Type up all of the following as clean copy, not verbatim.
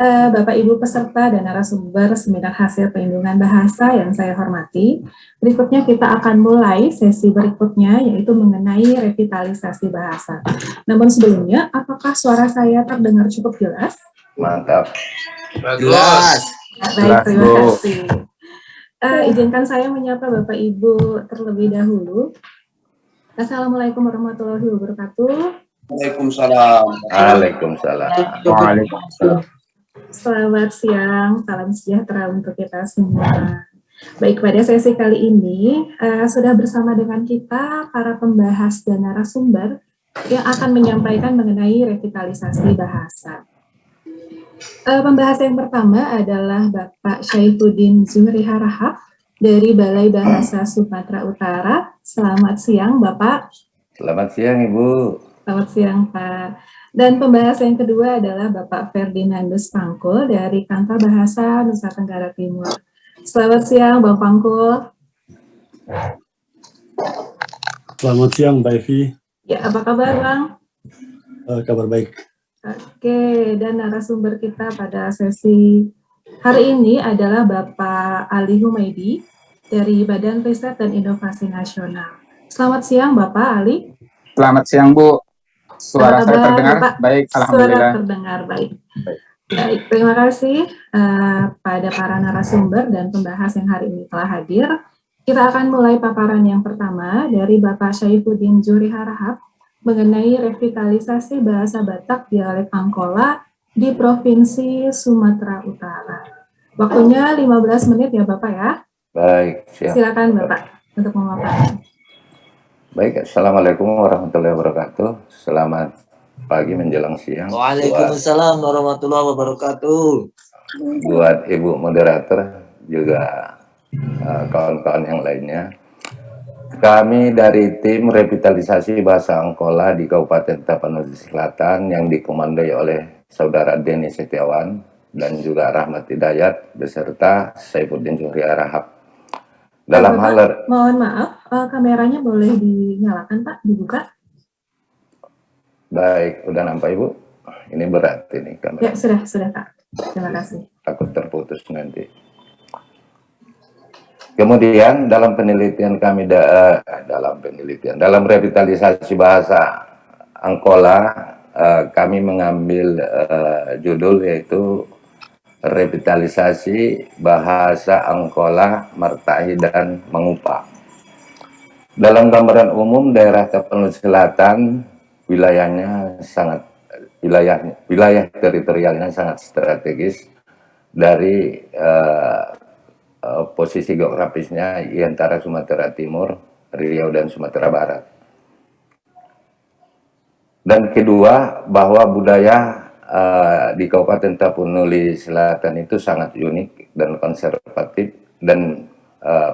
Bapak Ibu peserta dan narasumber seminar hasil pelindungan bahasa yang saya hormati, berikutnya kita akan mulai sesi berikutnya yaitu mengenai revitalisasi bahasa. Namun sebelumnya, apakah suara saya terdengar cukup jelas? Mantap. Jelas. Baik, terima kasih. Izinkan saya menyapa Bapak Ibu terlebih dahulu. Assalamualaikum warahmatullahi wabarakatuh. Waalaikumsalam. Waalaikumsalam. Waalaikumsalam. Selamat siang, salam sejahtera untuk kita semua. Baik, pada sesi kali ini sudah bersama dengan kita para pembahas dan narasumber yang akan menyampaikan mengenai revitalisasi bahasa. Pembahas yang pertama adalah Bapak Syaifuddin Zuhri Harahap dari Balai Bahasa Sumatera Utara. Selamat siang, Bapak. Selamat siang, Ibu. Selamat siang, Pak. Dan pembahas yang kedua adalah Bapak Ferdinandus Pangkul dari Kantor Bahasa Nusa Tenggara Timur. Selamat siang, Bang Pangkul. Selamat siang, Mbak Evi. Ya, apa kabar, Bang? Kabar baik. Oke, dan narasumber kita pada sesi hari ini adalah Bapak Ali Humaydi dari Badan Riset dan Inovasi Nasional. Selamat siang, Bapak Ali. Selamat siang, Bu. Suara saya terdengar Bapak? baik, alhamdulillah. Suara terdengar baik. Baik, terima kasih pada para narasumber dan pembahas yang hari ini telah hadir. Kita akan mulai paparan yang pertama dari Bapak Syaifuddin Zuhri Harahap mengenai revitalisasi bahasa Batak dialek Angkola di Provinsi Sumatera Utara. Waktunya 15 menit ya Bapak ya. Baik, siap. Silakan Bapak untuk memaparkan. Baik, Assalamualaikum warahmatullahi wabarakatuh. Selamat pagi menjelang siang. Waalaikumsalam warahmatullahi wabarakatuh. Buat Ibu moderator, juga kawan-kawan yang lainnya. Kami dari tim revitalisasi bahasa Angkola di Kabupaten Tapanuli Selatan yang dikomandoi oleh Saudara Denny Setiawan dan juga Rahmat Hidayat beserta Syaifuddin Zuhri Harahap. Dalam hal mohon maaf, kameranya boleh dinyalakan Pak, dibuka. Baik, udah nampak Ibu? Ini berat ini kamera. Ya, sudah Pak. Terima kasih. Takut terputus nanti. Kemudian dalam penelitian kami dalam revitalisasi bahasa Angkola, kami mengambil judul yaitu revitalisasi bahasa Angkola, Martai dan Mengupa. Dalam gambaran umum, daerah Tapanuli Selatan wilayah teritorialnya sangat strategis dari posisi geografisnya di antara Sumatera Timur, Riau dan Sumatera Barat. Dan kedua, bahwa budaya di Kabupaten Tapanuli Selatan itu sangat unik dan konservatif dan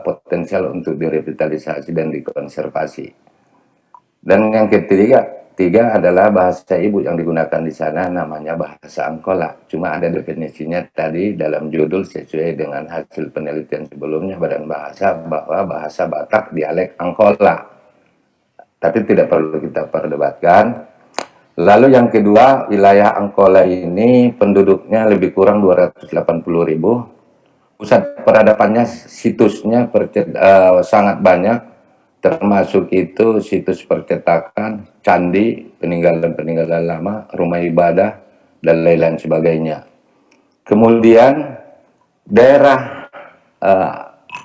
potensial untuk direvitalisasi dan dikonservasi. Dan yang ketiga adalah bahasa ibu yang digunakan di sana namanya bahasa Angkola. Cuma ada definisinya tadi dalam judul sesuai dengan hasil penelitian sebelumnya Badan Bahasa bahwa bahasa Batak dialek Angkola. Tapi tidak perlu kita perdebatkan. Lalu yang kedua, wilayah Angkola ini penduduknya lebih kurang 280.000. Pusat peradabannya, situsnya sangat banyak, termasuk itu situs percetakan, candi, peninggalan-peninggalan lama, rumah ibadah, dan lain-lain sebagainya. Kemudian daerah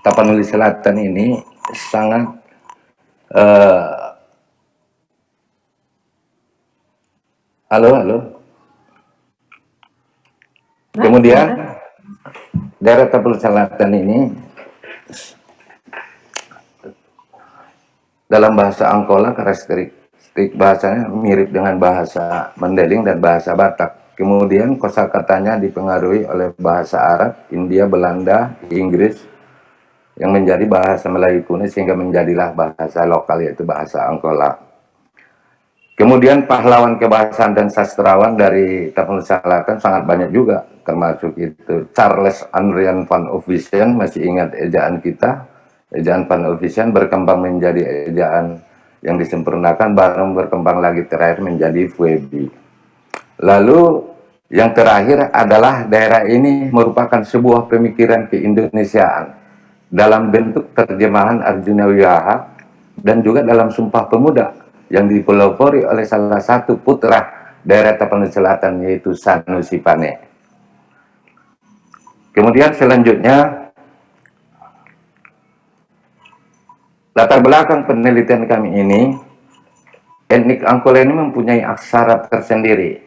Tapanuli Selatan ini sangat Kemudian daerah Tapanuli Selatan ini dalam bahasa Angkola karakteristik bahasanya mirip dengan bahasa Mandeling dan bahasa Batak. Kemudian kosakatanya dipengaruhi oleh bahasa Arab, India, Belanda, Inggris yang menjadi bahasa Melayu kuno sehingga menjadilah bahasa lokal yaitu bahasa Angkola. Kemudian pahlawan kebahasaan dan sastrawan dari Tapanuli Selatan sangat banyak juga, termasuk itu Charles Adrian van Ophuijsen, masih ingat ejaan kita, ejaan van Ophuijsen berkembang menjadi ejaan yang disempurnakan, baru berkembang lagi terakhir menjadi Fwebi. Lalu Yang terakhir adalah daerah ini merupakan sebuah pemikiran keindonesiaan dalam bentuk terjemahan Arjuna Wiwaha dan juga dalam Sumpah Pemuda yang dipelopori oleh salah satu putra daerah Tapanuli Selatan, yaitu Sanusi Pane. Kemudian selanjutnya, latar belakang penelitian kami ini, etnik Angkola ini mempunyai aksara tersendiri,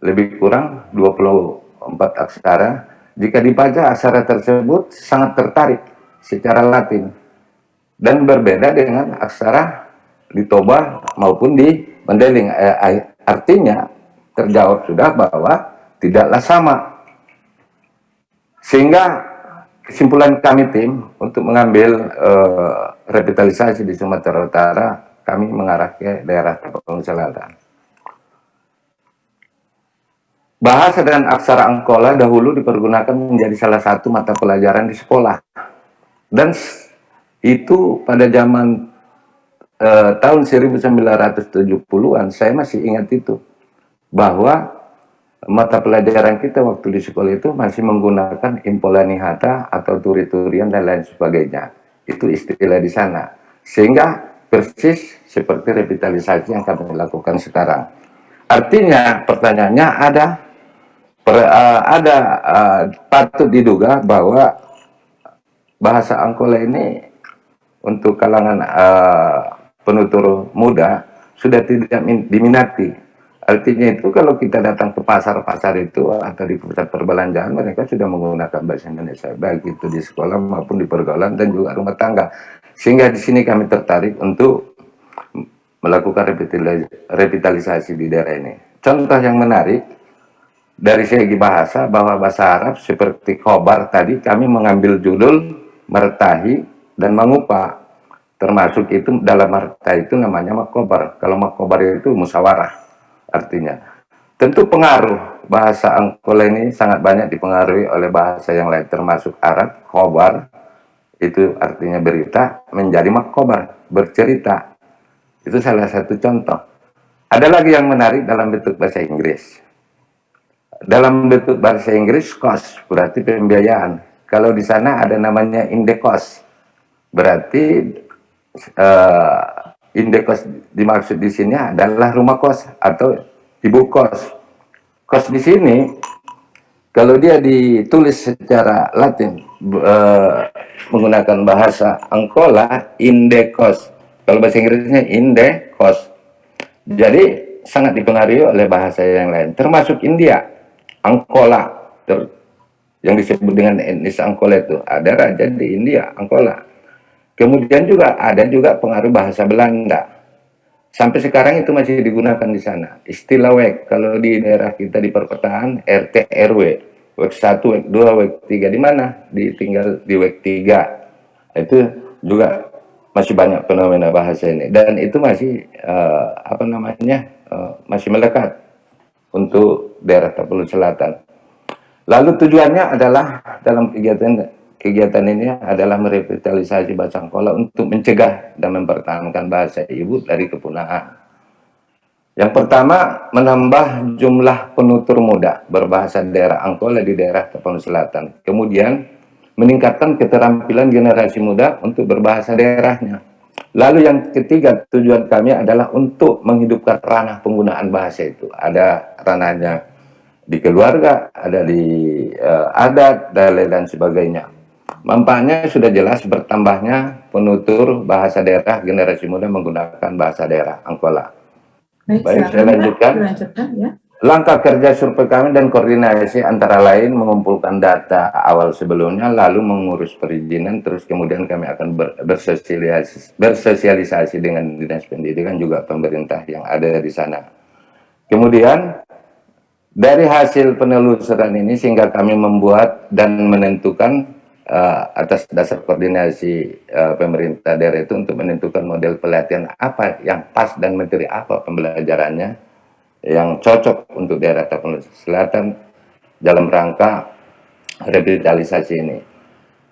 lebih kurang 24 aksara. Jika dibaca aksara tersebut sangat tertarik secara Latin dan berbeda dengan aksara di Toba maupun di Mandailing. Artinya terjawab sudah bahwa tidaklah sama. Sehingga kesimpulan kami tim untuk mengambil revitalisasi di Sumatera Utara, kami mengarah ke daerah Tapanuli Selatan. Bahasa dan aksara Angkola dahulu dipergunakan menjadi salah satu mata pelajaran di sekolah. Dan itu pada zaman tahun 1970-an, saya masih ingat itu. Bahwa mata pelajaran kita waktu di sekolah itu masih menggunakan impolanihata atau turi-turian dan lain sebagainya. Itu istilah di sana. Sehingga persis seperti revitalisasi yang kami lakukan sekarang. Artinya pertanyaannya patut diduga bahwa bahasa Angkola ini untuk kalangan penutur muda sudah tidak diminati. Artinya itu kalau kita datang ke pasar-pasar itu atau di pusat perbelanjaan, mereka sudah menggunakan bahasa Indonesia, baik itu di sekolah maupun di pergaulan dan juga rumah tangga. Sehingga di sini kami tertarik untuk melakukan revitalisasi di daerah ini. Contoh yang menarik dari segi bahasa, bahwa bahasa Arab seperti khobar tadi kami mengambil judul mertahi dan mengupa, termasuk itu dalam mertahi itu namanya makobar. Kalau makobar itu musyawarah artinya. Tentu pengaruh bahasa Angkola ini sangat banyak dipengaruhi oleh bahasa yang lain, termasuk Arab. Khobar itu artinya berita, menjadi makobar, bercerita. Itu salah satu contoh. Ada lagi yang menarik dalam bentuk bahasa Inggris. Dalam bentuk bahasa Inggris, cost berarti pembiayaan. Kalau di sana ada namanya indekos, berarti indekos dimaksud di sini adalah rumah kos atau ibu kos. Kos di sini, kalau dia ditulis secara Latin menggunakan bahasa Angkola, indekos. Kalau bahasa Inggrisnya indekos. Jadi sangat dipengaruhi oleh bahasa yang lain, termasuk India. Angkola yang disebut dengan etnis Angkola itu ada raja di India, Angkola. Kemudian juga ada pengaruh bahasa Belanda. Sampai sekarang itu masih digunakan di sana. Istilah WEK kalau di daerah kita di perkotaan RT RW, WEK 1, WEK 2, WEK 3 di mana? Tinggal di WEK 3. Itu juga masih banyak fenomena bahasa ini dan itu masih masih melekat untuk daerah Tapanuli Selatan. Lalu tujuannya adalah dalam kegiatan ini adalah merevitalisasi bahasa Angkola untuk mencegah dan mempertahankan bahasa ibu dari kepunahan. Yang pertama, menambah jumlah penutur muda berbahasa daerah Angkola di daerah Tapanuli Selatan. Kemudian, meningkatkan keterampilan generasi muda untuk berbahasa daerahnya. Lalu yang ketiga, tujuan kami adalah untuk menghidupkan ranah penggunaan bahasa itu. Ada ranahnya di keluarga, ada di adat, dan lain sebagainya. Manfaatnya sudah jelas, bertambahnya penutur bahasa daerah generasi muda menggunakan bahasa daerah Angkola. Baik, saya lanjutkan. Ya. Langkah kerja survei kami dan koordinasi antara lain mengumpulkan data awal sebelumnya, lalu mengurus perizinan, terus kemudian kami akan bersosialisasi dengan dinas pendidikan juga pemerintah yang ada di sana. Kemudian dari hasil penelusuran ini sehingga kami membuat dan menentukan atas dasar koordinasi pemerintah daerah itu untuk menentukan model pelatihan apa yang pas dan materi apa pembelajarannya yang cocok untuk daerah Tapanuli Selatan dalam rangka revitalisasi ini.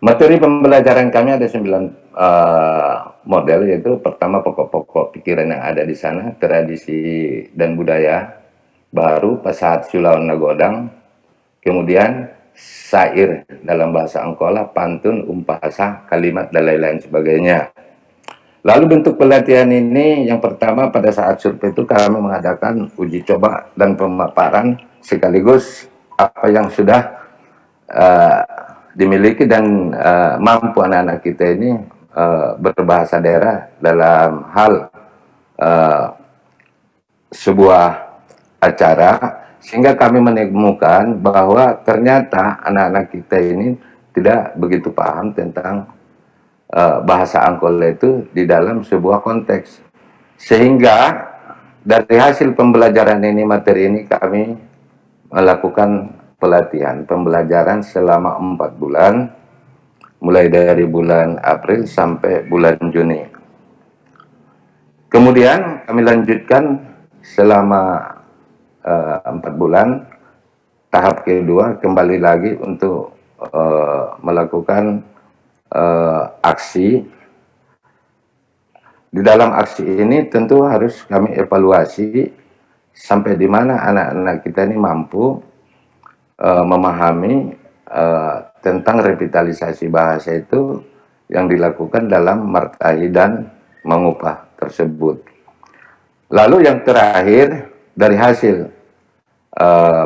Materi pembelajaran kami ada 9 model, yaitu pertama pokok-pokok pikiran yang ada di sana, tradisi dan budaya. baru Pasahat Sulaun Nagodang, kemudian syair dalam bahasa Angkola, pantun, umpasa, kalimat, dan lain-lain sebagainya. Lalu bentuk pelatihan ini yang pertama pada saat survei itu kami mengadakan uji coba dan pemaparan sekaligus apa yang sudah dimiliki dan mampu anak-anak kita ini berbahasa daerah dalam hal sebuah acara, sehingga kami menemukan bahwa ternyata anak-anak kita ini tidak begitu paham tentang bahasa Angkola itu di dalam sebuah konteks. Sehingga dari hasil pembelajaran ini, materi ini, kami melakukan pelatihan pembelajaran selama 4 bulan, mulai dari bulan April sampai bulan Juni. Kemudian kami lanjutkan selama 4 bulan, tahap kedua kembali lagi untuk melakukan aksi. Di dalam aksi ini tentu harus kami evaluasi sampai di mana anak-anak kita ini mampu memahami tentang revitalisasi bahasa itu yang dilakukan dalam martahi dan mengupah tersebut. Lalu yang terakhir, dari hasil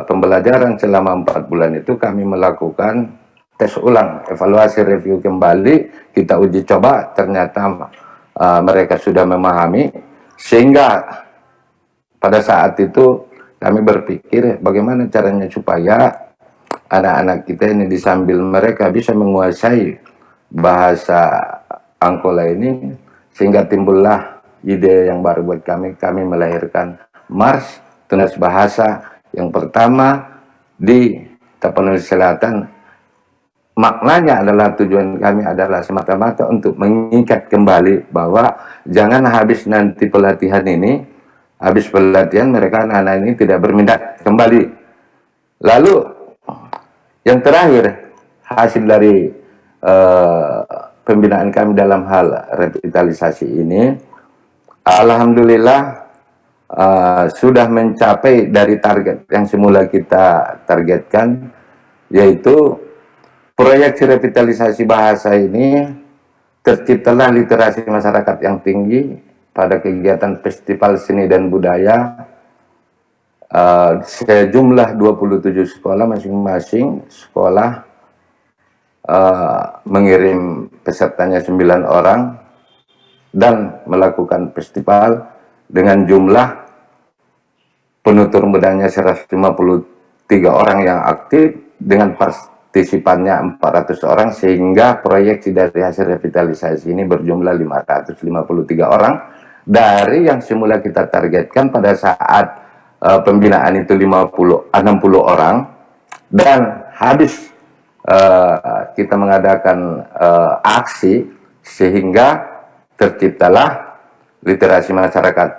pembelajaran selama 4 bulan itu kami melakukan tes ulang, evaluasi, review kembali, kita uji coba, ternyata mereka sudah memahami, sehingga pada saat itu kami berpikir bagaimana caranya supaya anak-anak kita ini disambil mereka bisa menguasai bahasa Angkola ini, sehingga timbullah ide yang baru buat kami melahirkan Mars Tunas Bahasa yang pertama di Tapanuli Selatan. Maknanya adalah, tujuan kami adalah semata-mata untuk mengikat kembali bahwa jangan habis nanti pelatihan ini, habis pelatihan mereka anak-anak ini tidak berminat kembali. Lalu yang terakhir, hasil dari pembinaan kami dalam hal revitalisasi ini, alhamdulillah sudah mencapai dari target yang semula kita targetkan, yaitu proyek revitalisasi bahasa ini terciptalah literasi masyarakat yang tinggi pada kegiatan festival seni dan budaya sejumlah 27 sekolah, masing-masing sekolah mengirim pesertanya 9 orang dan melakukan festival dengan jumlah penutur mudanya 153 orang yang aktif dengan partisipannya 400 orang, sehingga proyeksi dari hasil revitalisasi ini berjumlah 553 orang dari yang semula kita targetkan pada saat pembinaan itu 60 orang, dan habis kita mengadakan aksi sehingga terciptalah literasi masyarakat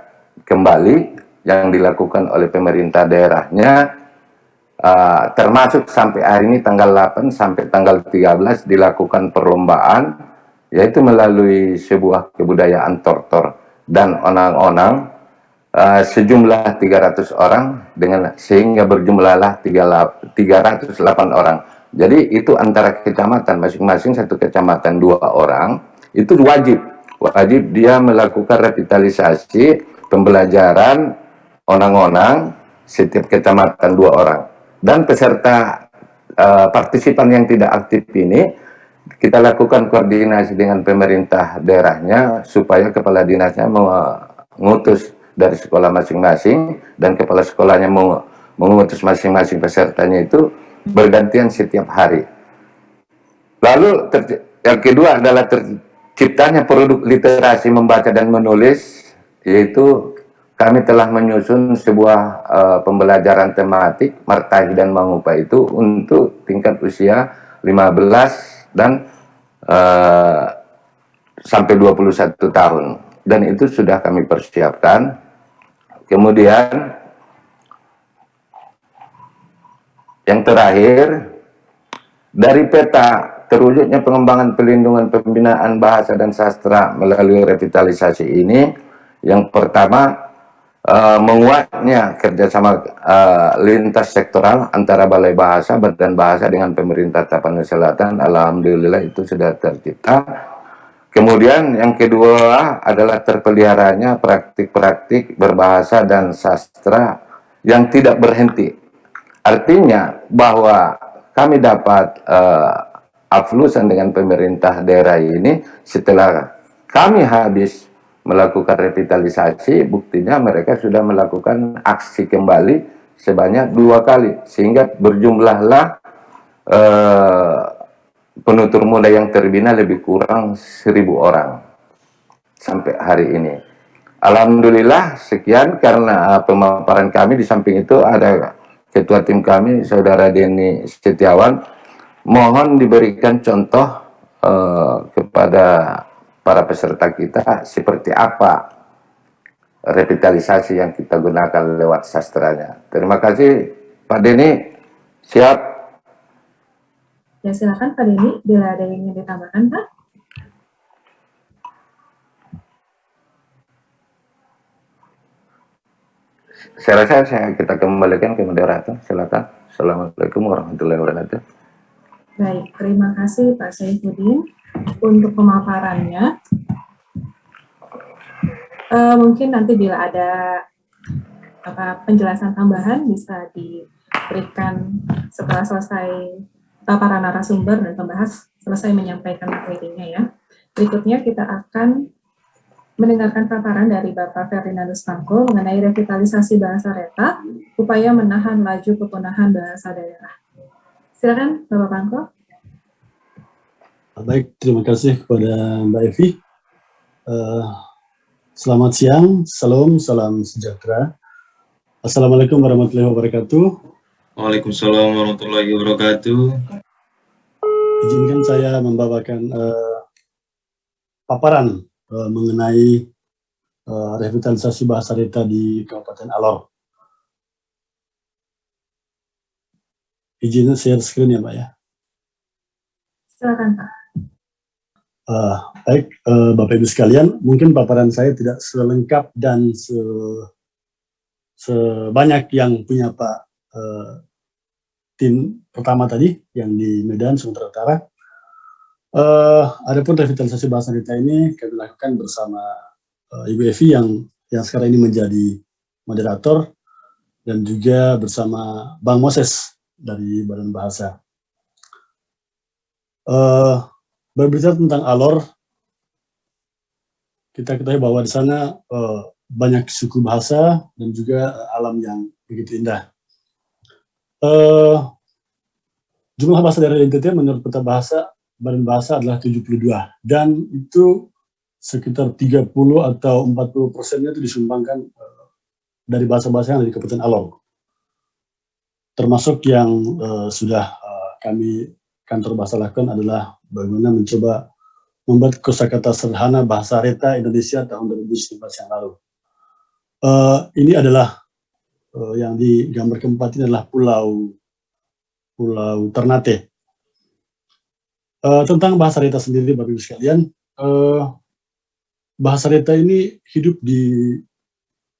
kembali yang dilakukan oleh pemerintah daerahnya. Termasuk sampai hari ini tanggal 8 sampai tanggal 13 dilakukan perlombaan, yaitu melalui sebuah kebudayaan tortor dan onang-onang sejumlah 300 orang sehingga berjumlahlah 308 orang. Jadi itu antara kecamatan, masing-masing satu kecamatan 2 orang, itu wajib dia melakukan revitalisasi pembelajaran onang-onang setiap kecamatan 2 orang. Dan peserta partisipan yang tidak aktif ini kita lakukan koordinasi dengan pemerintah daerahnya supaya kepala dinasnya mengutus dari sekolah masing-masing dan kepala sekolahnya mengutus masing-masing pesertanya itu bergantian setiap hari. Lalu yang kedua adalah terciptanya produk literasi membaca dan menulis, yaitu kami telah menyusun sebuah pembelajaran tematik martahi dan mangupah itu untuk tingkat usia 15 dan sampai 21 tahun, dan itu sudah kami persiapkan. Kemudian yang terakhir, dari peta terwujudnya pengembangan pelindungan pembinaan bahasa dan sastra melalui revitalisasi ini, yang pertama menguatnya kerjasama lintas sektoral antara Balai Bahasa, Badan Bahasa dengan pemerintah Tapanuli Selatan. Alhamdulillah itu sudah tercipta. Kemudian yang kedua adalah terpeliharanya praktik-praktik berbahasa dan sastra yang tidak berhenti. Artinya bahwa kami dapat aflusan dengan pemerintah daerah ini setelah kami habis melakukan revitalisasi, buktinya mereka sudah melakukan aksi kembali sebanyak 2 kali, sehingga berjumlahlah penutur muda yang terbina lebih kurang 1.000 orang sampai hari ini. Alhamdulillah sekian, karena pemaparan kami di samping itu ada ketua tim kami, Saudara Denny Setiawan. Mohon diberikan contoh kepada para peserta kita seperti apa revitalisasi yang kita gunakan lewat sastranya. Terima kasih Pak Denny. Siap. Ya, silakan Pak Denny, bila ada yang ingin ditambahkan, Pak. Saya rasa kita kembalikan ke moderator. Silakan. Assalamualaikum warahmatullahi wabarakatuh. Baik, terima kasih Pak Saifuddin untuk pemaparannya. Mungkin nanti bila ada penjelasan tambahan bisa diberikan setelah selesai para narasumber dan pembahas selesai menyampaikan materinya ya. Berikutnya kita akan mendengarkan paparan dari Bapak Ferdinandus Pangko mengenai revitalisasi bahasa Reta, upaya menahan laju kepunahan bahasa daerah. Silakan Bapak Pangko. Baik, terima kasih kepada Mbak Evi. Selamat siang, salam sejahtera. Assalamualaikum warahmatullahi wabarakatuh. Waalaikumsalam warahmatullahi wabarakatuh. Izinkan saya membawakan paparan mengenai revitalisasi bahasa Reta di Kabupaten Alor. Izin share screen ya Mbak ya. Silakan Pak. Baik, Bapak Ibu sekalian, mungkin paparan saya tidak selengkap dan sebanyak yang punya Pak tim pertama tadi yang di Medan, Sumatera Utara. Adapun revitalisasi bahasa Reta ini kami lakukan bersama Ibu Evi yang sekarang ini menjadi moderator, dan juga bersama Bang Moses dari Badan Bahasa. Berbicara tentang Alor, kita ketahui bahwa di sana banyak suku bahasa dan juga alam yang begitu indah. Jumlah bahasa daerah di NTT menurut peta bahasa Badan Bahasa adalah 72, dan itu sekitar 30 atau 40%-nya itu disumbangkan dari bahasa-bahasa yang ada di Kabupaten Alor. Termasuk yang sudah kami kantor bahasa lakukan adalah bagaimana mencoba membuat kosakata sederhana bahasa Reta Indonesia tahun 2019 yang lalu. Ini adalah yang di gambar keempat ini adalah Pulau Ternate. Tentang bahasa Reta sendiri, Bapak Ibu sekalian, bahasa Reta ini hidup di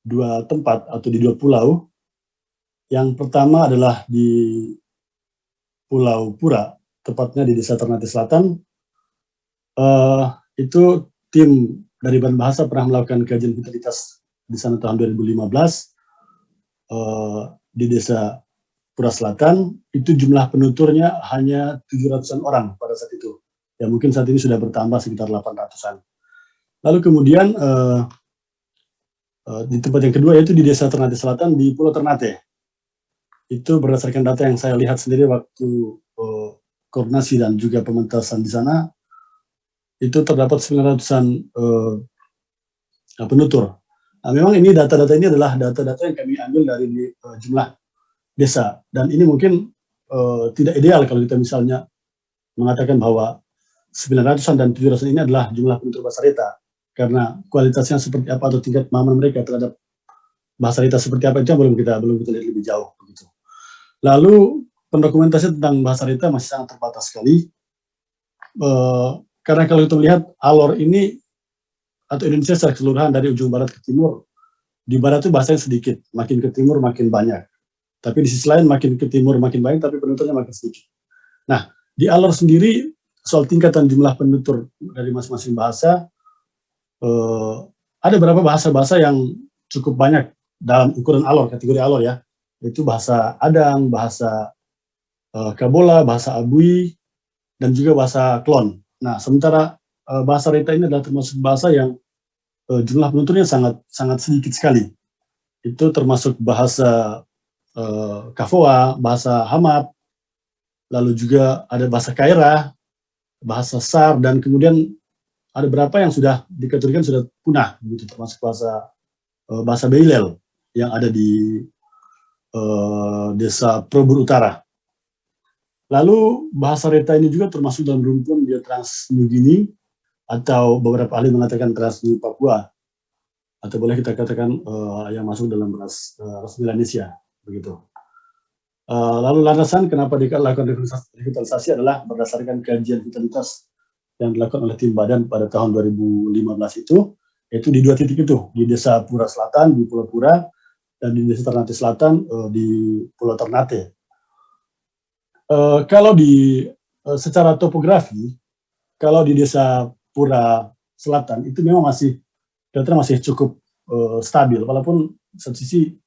2 tempat atau di 2 pulau. Yang pertama adalah di Pulau Pura, tepatnya di Desa Ternate Selatan. Itu tim dari Badan Bahasa pernah melakukan kajian vitalitas di sana tahun 2015 di Desa Pura Selatan. Itu jumlah penuturnya hanya 700-an orang pada saat itu. Ya mungkin saat ini sudah bertambah sekitar 800-an. Lalu kemudian di tempat yang kedua yaitu di Desa Ternate Selatan di Pulau Ternate. Itu berdasarkan data yang saya lihat sendiri waktu koordinasi dan juga pementasan di sana, itu terdapat 900-an penutur. Nah, memang ini data-data ini adalah data-data yang kami ambil dari jumlah desa, dan ini mungkin tidak ideal kalau kita misalnya mengatakan bahwa 900-an dan 700-an ini adalah jumlah penutur bahasa Reta, karena kualitasnya seperti apa atau tingkat pemahaman mereka terhadap bahasa Reta seperti apa itu belum kita lihat lebih jauh begitu. Lalu pendokumentasi tentang bahasa Reta masih sangat terbatas sekali, karena kalau kita melihat Alor ini atau Indonesia secara keseluruhan dari ujung barat ke timur di barat itu bahasanya sedikit, makin ke timur makin banyak. Tapi di sisi lain makin ke timur makin banyak, tapi penuturnya makin sedikit. Nah, di Alor sendiri soal tingkatan jumlah penutur dari masing-masing bahasa, ada beberapa bahasa-bahasa yang cukup banyak dalam ukuran Alor, kategori Alor ya. Itu bahasa Adang, bahasa Kabola, bahasa Abui, dan juga bahasa Klon. Nah, sementara bahasa Reta ini adalah termasuk bahasa yang jumlah penuturnya sangat sedikit sekali. Itu termasuk bahasa Kafoa, bahasa Hamap, lalu juga ada bahasa Kaira, bahasa Sar, dan kemudian ada beberapa yang sudah dikategorikan sudah punah, begitu, termasuk bahasa Beilel yang ada di desa Probur Utara. Lalu bahasa Reta ini juga termasuk dalam rumpun dia Trans New Guinea, atau beberapa ahli mengatakan Trans New Papua, atau boleh kita katakan yang masuk dalam ras Melanesia, begitu. Lalu landasan kenapa dilakukan revitalisasi adalah berdasarkan kajian vitalitas yang dilakukan oleh tim Badan pada tahun 2015 itu, yaitu di 2 titik itu, di Desa Pura Selatan, di Pulau Pura, dan di Desa Ternate Selatan, di Pulau Ternate. Kalau secara topografi, kalau di Desa Pura Selatan itu memang masih cukup stabil, walaupun satu sisi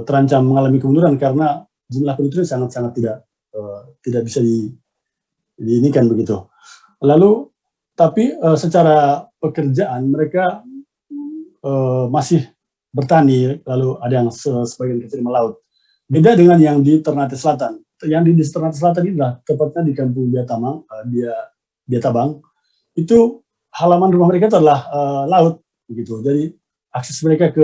terancam mengalami kemunduran karena jumlah penduduknya sangat tidak bisa diinikan begitu. Lalu tapi secara pekerjaan mereka masih bertani, lalu ada yang sebagian kecil melaut. Beda dengan yang di Ternate Selatan. Yang di Ternate Selatan ini adalah tepatnya di Kampung Biatabang. Itu halaman rumah mereka itu adalah laut, begitu. Jadi akses mereka ke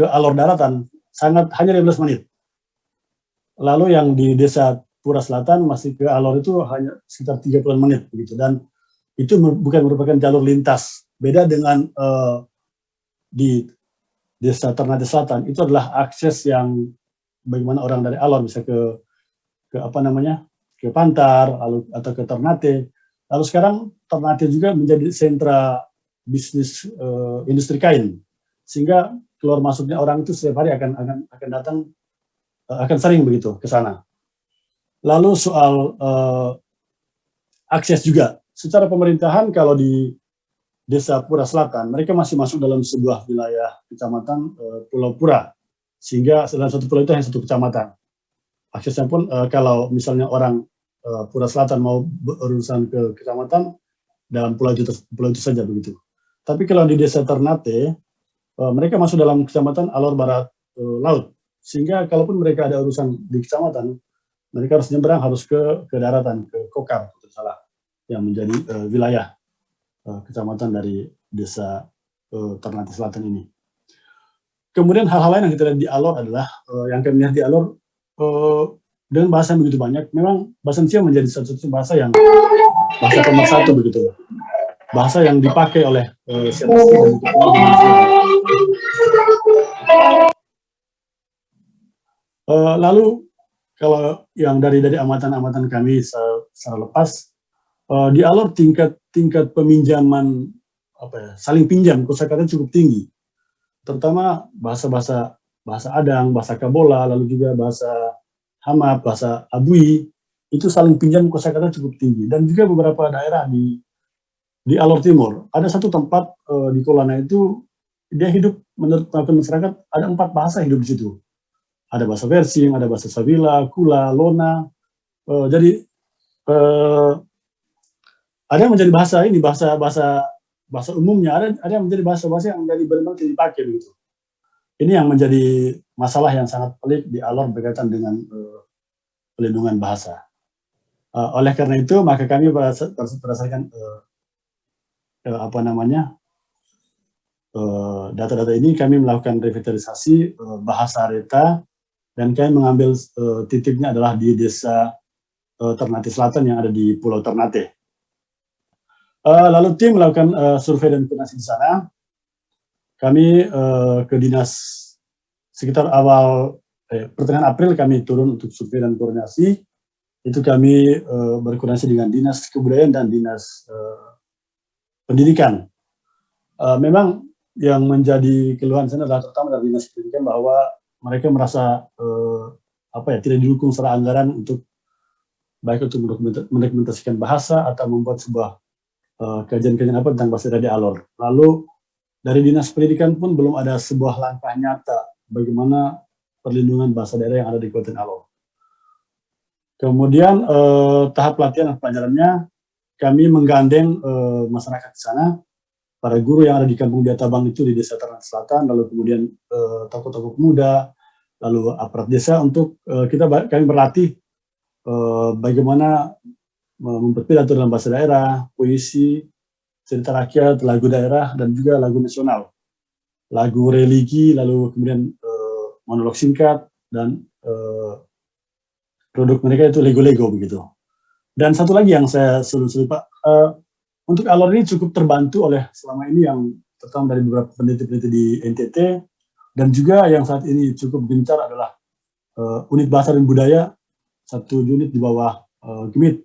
alur daratan hanya 15 menit. Lalu yang di Desa Pura Selatan masih ke alur itu hanya sekitar 30 menit, begitu. Dan itu bukan merupakan jalur lintas. Beda dengan di Desa Ternate Selatan, itu adalah akses yang bagaimana orang dari Alor bisa ke Pantar, atau ke Ternate. Lalu sekarang Ternate juga menjadi sentra bisnis industri kain, sehingga keluar masuknya orang itu setiap hari akan datang, akan sering begitu ke sana. Lalu soal akses juga, secara pemerintahan kalau di Desa Pura Selatan, mereka masih masuk dalam sebuah wilayah kecamatan Pulau Pura, sehingga dalam satu pulau itu hanya satu kecamatan. Aksesnya pun kalau misalnya orang Pura Selatan mau berurusan ke kecamatan, dalam pulau itu saja begitu. Tapi kalau di Desa Ternate, mereka masuk dalam kecamatan Alor Barat Laut, sehingga kalaupun mereka ada urusan di kecamatan, mereka harus nyebrang, harus ke daratan, ke Kokar, yang menjadi wilayah kecamatan dari Desa Ternate Selatan ini. Kemudian hal-hal lain yang kita lihat di Alor adalah yang kami lihat di Alor dengan bahasa yang begitu banyak. Memang bahasa Indonesia menjadi satu-satunya bahasa yang bahasa pemersatu begitu. Bahasa yang dipakai oleh siapa-siapa dan lalu kalau yang dari amatan-amatan kami secara lepas, di Alor tingkat peminjaman saling pinjam kosakata cukup tinggi, terutama bahasa Adang, bahasa Kabola, lalu juga bahasa Hamap, bahasa Abui, itu saling pinjam kosakata cukup tinggi. Dan juga beberapa daerah di Alor Timur, ada satu tempat di Kolana itu dia hidup menurut masyarakat ada 4 bahasa hidup di situ. Ada bahasa Persing, ada bahasa Sabila, Kula, Lona. Jadi ada yang menjadi bahasa umumnya, ada yang menjadi bahasa yang dari benar-benar tidak dipakai begitu. Ini yang menjadi masalah yang sangat pelik di Alor berkaitan dengan pelindungan bahasa. Oleh karena itu, maka kami berdasarkan data-data ini kami melakukan revitalisasi bahasa Reta, dan kami mengambil titiknya adalah di Desa Ternate Selatan yang ada di Pulau Ternate. Lalu tim melakukan survei dan koordinasi di sana. Kami ke dinas sekitar pertengahan April kami turun untuk survei dan koordinasi. Itu kami berkoordinasi dengan Dinas Kebudayaan dan Dinas Pendidikan. Memang yang menjadi keluhan sana adalah terutama dari dinas pendidikan bahwa mereka merasa tidak didukung secara anggaran untuk baik untuk mendokumentasikan bahasa atau membuat sebuah kajian-kajian tentang bahasa daerah di Alor. Lalu dari dinas pendidikan pun belum ada sebuah langkah nyata bagaimana perlindungan bahasa daerah yang ada di Kabupaten Alor. Kemudian tahap pelatihan dan pelajarannya, kami menggandeng masyarakat di sana, para guru yang ada di Kampung Diatabang itu di Desa Ternate Selatan, lalu kemudian tokoh-tokoh pemuda, lalu aparat desa untuk kami berlatih bagaimana memperpidato dalam bahasa daerah, puisi, cerita rakyat, lagu daerah, dan juga lagu nasional, lagu religi, lalu kemudian monolog singkat, dan produk mereka itu Lego-Lego begitu. Dan satu lagi yang saya selalu Pak, untuk Alor ini cukup terbantu oleh selama ini yang terutama dari beberapa peneliti-peneliti di NTT, dan juga yang saat ini cukup gencar adalah unit bahasa dan budaya, satu unit di bawah GMIT,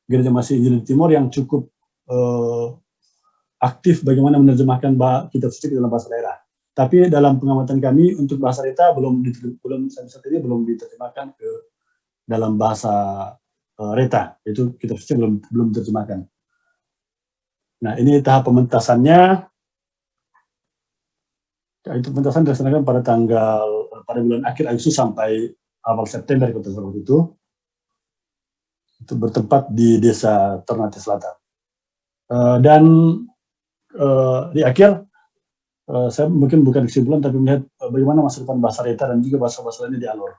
Gereja Masih Injil Timur, yang cukup aktif bagaimana menerjemahkan kitab suci dalam bahasa daerah. Tapi dalam pengamatan kami untuk bahasa Reta belum saat ini belum diterjemahkan ke dalam bahasa Reta, itu kitab suci belum diterjemahkan. Nah, ini tahap pementasannya. Itu pementasan dilaksanakan pada bulan akhir Agustus sampai awal September waktu itu. Itu bertempat di Desa Ternate Selatan. Dan di akhir saya mungkin bukan kesimpulan tapi melihat bagaimana masa depan bahasa Reta dan juga bahasa-bahasa lainnya di Alor.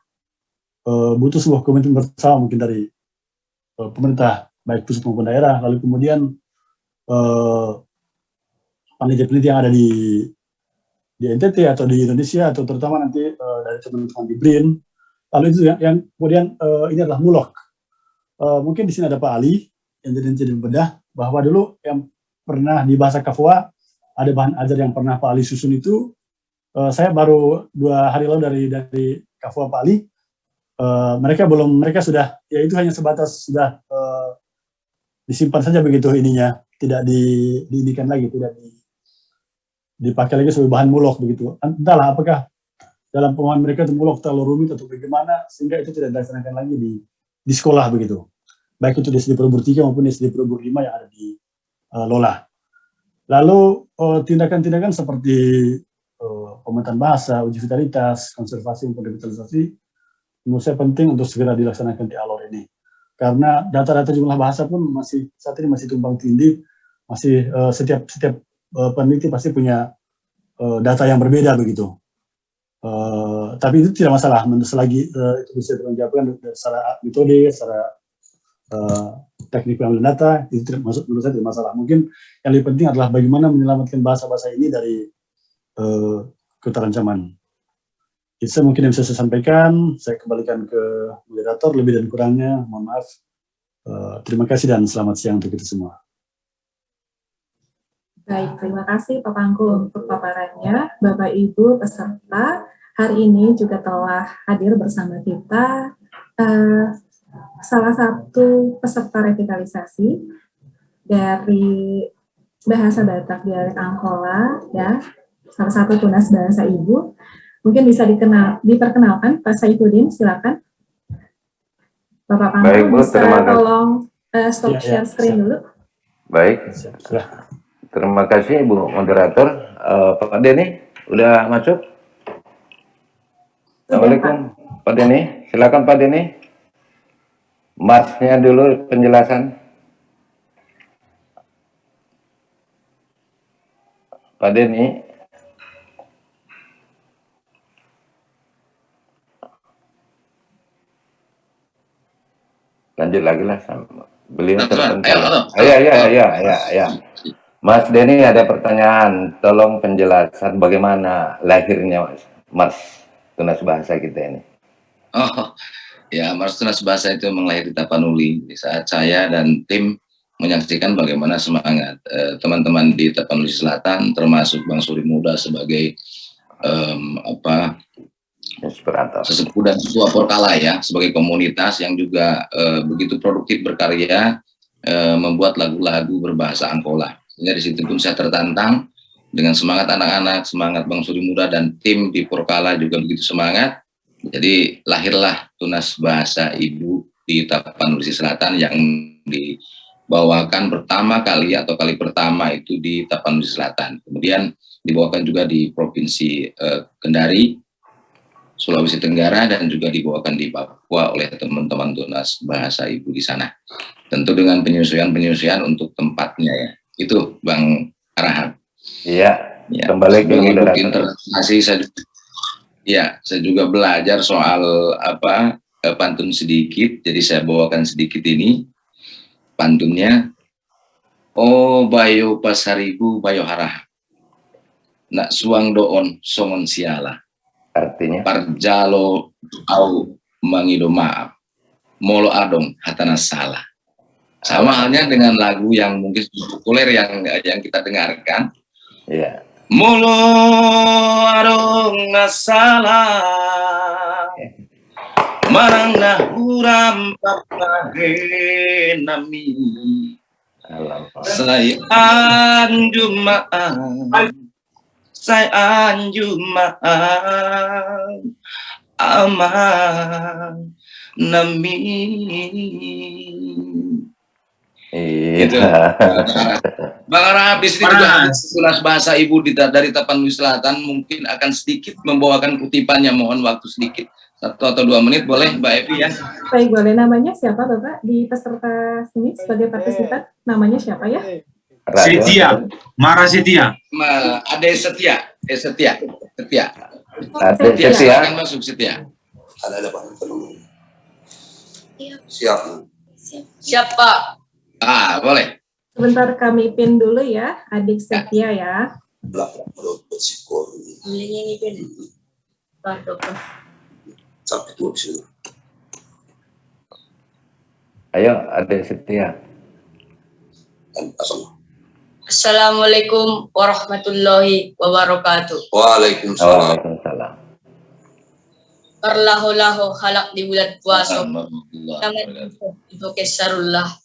Butuh sebuah komitmen bersama mungkin dari pemerintah baik pusat maupun daerah, lalu kemudian peneliti-peneliti yang ada di NTT atau di Indonesia, atau terutama nanti dari teman-teman di BRIN. Lalu itu yang kemudian ini adalah mulok. Mungkin di sini ada Pak Ali yang jadi membedah bahwa dulu yang pernah di bahasa Kafua ada bahan ajar yang pernah Pak Ali susun itu. Saya baru 2 hari lalu dari Kafua Pak Ali. Mereka sudah, ya itu hanya sebatas sudah disimpan saja begitu ininya, tidak diindikan lagi, tidak dipakai lagi sebagai bahan mulok begitu. Entahlah apakah dalam pemahaman mereka itu mulok terlalu rumit atau bagaimana sehingga itu tidak dilaksanakan lagi di sekolah begitu. Baik itu di SD Perubur 3 maupun di SD Perubur 5 yang ada di Lola. Lalu tindakan-tindakan seperti pemetaan bahasa, uji vitalitas, konservasi maupun revitalisasi menurut saya penting untuk segera dilaksanakan di Alor ini. Karena data-data jumlah bahasa pun saat ini masih tumpang tindih, masih setiap peneliti pasti punya data yang berbeda begitu. Tapi itu tidak masalah, selagi itu bisa dipertanggungjawabkan secara metode, secara teknik pengambilan data, itu menurut saya tidak masalah. Mungkin yang lebih penting adalah bagaimana menyelamatkan bahasa-bahasa ini dari keterancaman. Itu mungkin yang bisa saya sampaikan. Saya kembalikan ke moderator, lebih dan kurangnya mohon maaf. Terima kasih dan selamat siang untuk kita semua. Baik, terima kasih Pak Pangku untuk paparannya. Bapak Ibu peserta hari ini juga telah hadir bersama kita salah satu peserta revitalisasi dari bahasa Batak dialek Angkola, ya, salah satu tunas bahasa Ibu. Mungkin bisa diperkenalkan Pak Saifuddin, silakan. Bapak Pangku bisa tolong stop share screen dulu. Baik. Terima kasih Ibu Moderator. Pak Denny, udah masuk? Assalamualaikum Pak Denny. Silakan Pak Denny. Marsnya dulu penjelasan. Pak Denny. Lanjut lagi lah sama beliau terpental. Ya. Mas Denny ada pertanyaan, tolong penjelasan bagaimana lahirnya Mars Tunas Bahasa kita ini. Oh ya, Mars Tunas Bahasa itu memang lahir di Tapanuli di saat saya dan tim menyaksikan bagaimana semangat teman-teman di Tapanuli Selatan, termasuk Bang Suri Muda sebagai sesepuh dan setua Porkala ya, sebagai komunitas yang juga begitu produktif berkarya, membuat lagu-lagu berbahasa Angkola. Sehingga di situ pun saya tertantang dengan semangat anak-anak, semangat Bang Suri Muda dan tim di Porkala juga begitu semangat. Jadi lahirlah Tunas Bahasa Ibu di Tapanuli Selatan yang dibawakan pertama kali atau kali pertama itu di Tapanuli Selatan. Kemudian dibawakan juga di Provinsi Kendari, Sulawesi Tenggara, dan juga dibawakan di Papua oleh teman-teman Tunas Bahasa Ibu di sana. Tentu dengan penyesuaian-penyesuaian untuk tempatnya ya. Itu Bang Arahan. Iya, Ya, kembali ke sebagai bukti moderator. internasi saya juga belajar soal pantun sedikit, jadi saya bawakan sedikit ini pantunnya. Oh bayo pasaribu bayo harah, nak suang doon songon siala, Artinya, parjalo au mangido maaf, molo adong hatana salah. Sama halnya dengan lagu yang mungkin populer yang kita dengarkan. iya. Molo adong salah, marangna huram papahe nami. Alamak. Saya anjumaan aman nami. Gitu. Iya. Bang Ara, habis ini juga Tunas Bahasa Ibu dari Tapanuli Selatan mungkin akan sedikit membawakan kutipannya. Mohon waktu sedikit, 1 atau 2 menit boleh Mbak Evi ya? Baik, boleh. Namanya siapa Bapak di peserta sini sebagai partisipan? Namanya siapa ya? Setia, Mara Setia. Ade Setia, Setia. Ade Setia, Setia. silakan masuk Setia. Ada Pak. Siap. Siapa? Ah, boleh. Sebentar kami pin dulu ya, adik Setia ya. Belakang menurut psikol. Ini pin. Sampai tuh sini. Ayo, Ade Setia. Assalamualaikum warahmatullahi wabarakatuh. Waalaikumsalam. Waalaikumsalam. Perlaho-laho halak di bulan puasa. Alhamdulillah. Nama itu kesarullah.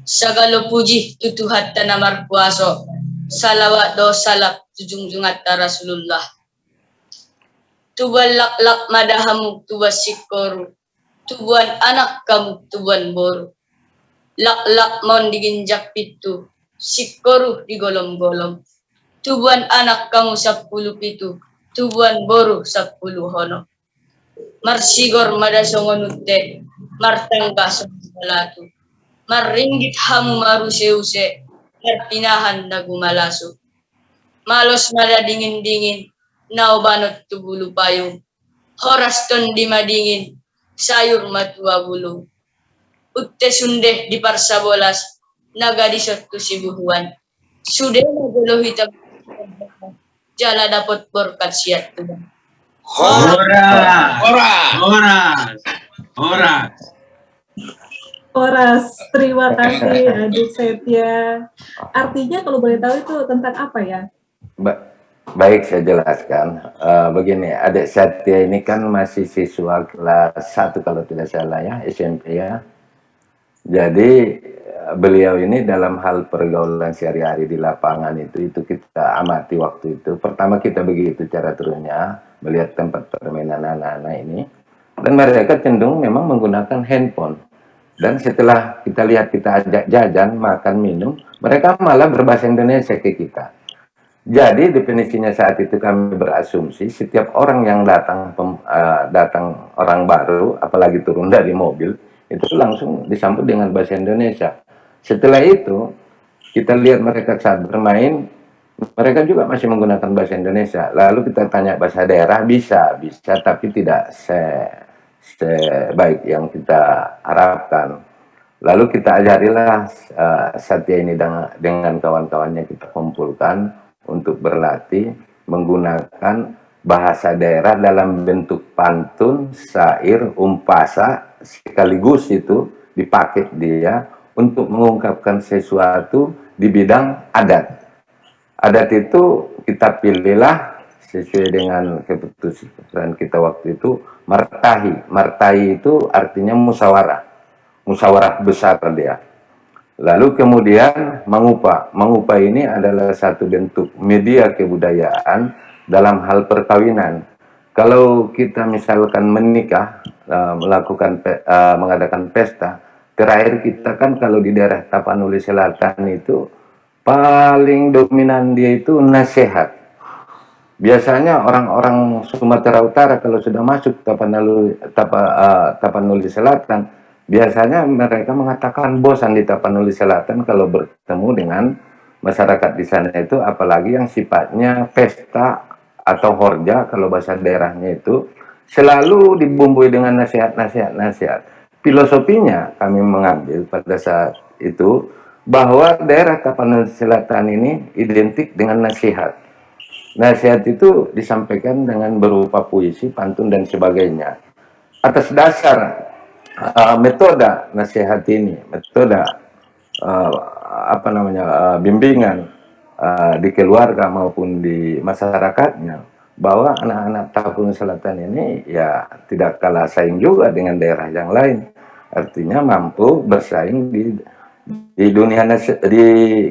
Sagala puji tutuhat tanamar puaso. Salawat do salap tujung-jungat Rasulullah. Tuban lak-lak madahamu tubas sikoru. Tubuan anak kamu tubuan boru. Lak-lak mon diginjak pitu. Sikoru di golom-golom. Tubuan anak kamu 10 pitu. Tubuan boru 10 hono. Marsigor madasongonutte. Martangga songalatu. Maringgit hamu maruse-use. Martinahan na gumalaso. Malos mada dingin-dingin. Naubanot tubulu payung. Horas ton di madingin. Sayur matua bulung. Utte sundeh di parsabolas. Nagadisot tu sibuhuan. Sudah magolo hitam. Jala dapat berkat siat Tuhan. Horas, terima kasih adik Setia. Artinya kalau boleh tahu itu tentang apa ya? Baik, saya jelaskan. Begini, adik Setia ini kan masih siswa kelas 1 kalau tidak salah ya, SMP ya. Jadi beliau ini dalam hal pergaulan sehari-hari di lapangan itu kita amati waktu itu. Pertama kita begitu cara turunnya, melihat tempat permainan anak-anak ini. Dan mereka cenderung memang menggunakan handphone. Dan setelah kita lihat, kita ajak jajan, makan, minum, mereka malah berbahasa Indonesia ke kita. Jadi definisinya saat itu kami berasumsi setiap orang yang datang orang baru, apalagi turun dari mobil, itu langsung disambut dengan bahasa Indonesia. Setelah itu kita lihat mereka saat bermain, mereka juga masih menggunakan bahasa Indonesia. Lalu kita tanya bahasa daerah, bisa, tapi tidak sebaik yang kita harapkan. Lalu kita ajarilah Setia ini dengan kawan-kawannya, kita kumpulkan untuk berlatih menggunakan bahasa daerah dalam bentuk pantun, syair, umpasa, sekaligus itu dipakai dia untuk mengungkapkan sesuatu di bidang adat. Adat itu kita pilihlah sesuai dengan keputusan kita waktu itu, martahi. Martahi itu artinya musyawarah. Musyawarah besar dia. Lalu kemudian mengupah. Mengupah ini adalah satu bentuk media kebudayaan dalam hal perkawinan. Kalau kita misalkan menikah, mengadakan pesta, terakhir kita kan kalau di daerah Tapanuli Selatan itu paling dominan dia itu nasihat. Biasanya orang-orang Sumatera Utara kalau sudah masuk Tapanuli Selatan, biasanya mereka mengatakan bosan di Tapanuli Selatan kalau bertemu dengan masyarakat di sana itu, apalagi yang sifatnya pesta atau horja kalau bahasa daerahnya itu, selalu dibumbui dengan nasihat-nasihat. Filosofinya kami mengambil pada saat itu bahwa daerah Tapanuli Selatan ini identik dengan nasihat. Nasihat itu disampaikan dengan berupa puisi, pantun, dan sebagainya. Atas dasar metode nasihat ini, metode bimbingan di keluarga maupun di masyarakatnya, bahwa anak-anak Tapanuli Selatan ini ya tidak kalah saing juga dengan daerah yang lain. Artinya mampu bersaing di dunia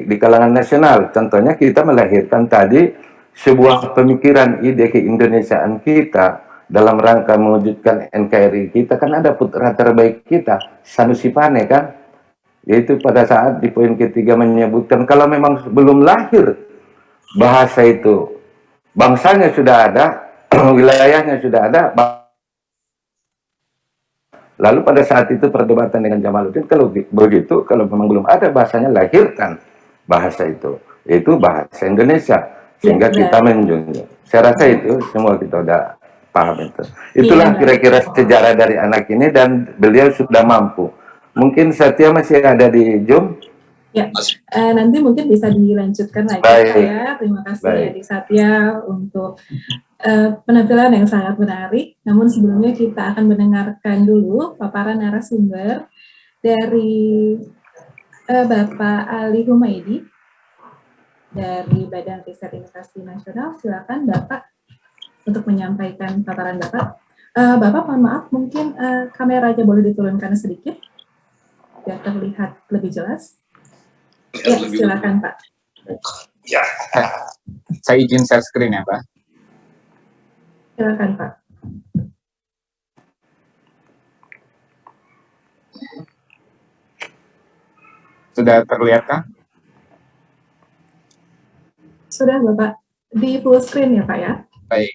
di kalangan nasional. Contohnya kita melahirkan tadi sebuah pemikiran ide keindonesiaan kita dalam rangka mewujudkan NKRI kita, kan ada putra terbaik kita, Sanusi Pane kan, yaitu pada saat di poin ketiga menyebutkan kalau memang belum lahir bahasa itu, bangsanya sudah ada, wilayahnya sudah ada. Lalu pada saat itu perdebatan dengan Jamaluddin, kalau begitu, kalau memang belum ada bahasanya, lahirkan bahasa itu, yaitu bahasa Indonesia. Sehingga kita menjunjung. Saya rasa itu semua kita udah paham itu. Itulah kira-kira sejarah dari anak ini, dan beliau sudah mampu. Mungkin Satya masih ada di Zoom? Ya, nanti mungkin bisa dilanjutkan lagi. Ya. Terima kasih Adik Satya untuk penampilan yang sangat menarik. Namun sebelumnya kita akan mendengarkan dulu paparan narasumber dari Bapak Ali Humaidi dari Badan Riset Inovasi Nasional. Silakan Bapak untuk menyampaikan paparan Bapak. Bapak, mohon maaf, mungkin kameranya boleh diturunkan sedikit biar terlihat lebih jelas. Ya, silakan Pak. Ya. Saya izin share screen ya, Pak. Silakan Pak. Sudah terlihat kah? Sudah Bapak, di full screen ya Pak ya? Baik.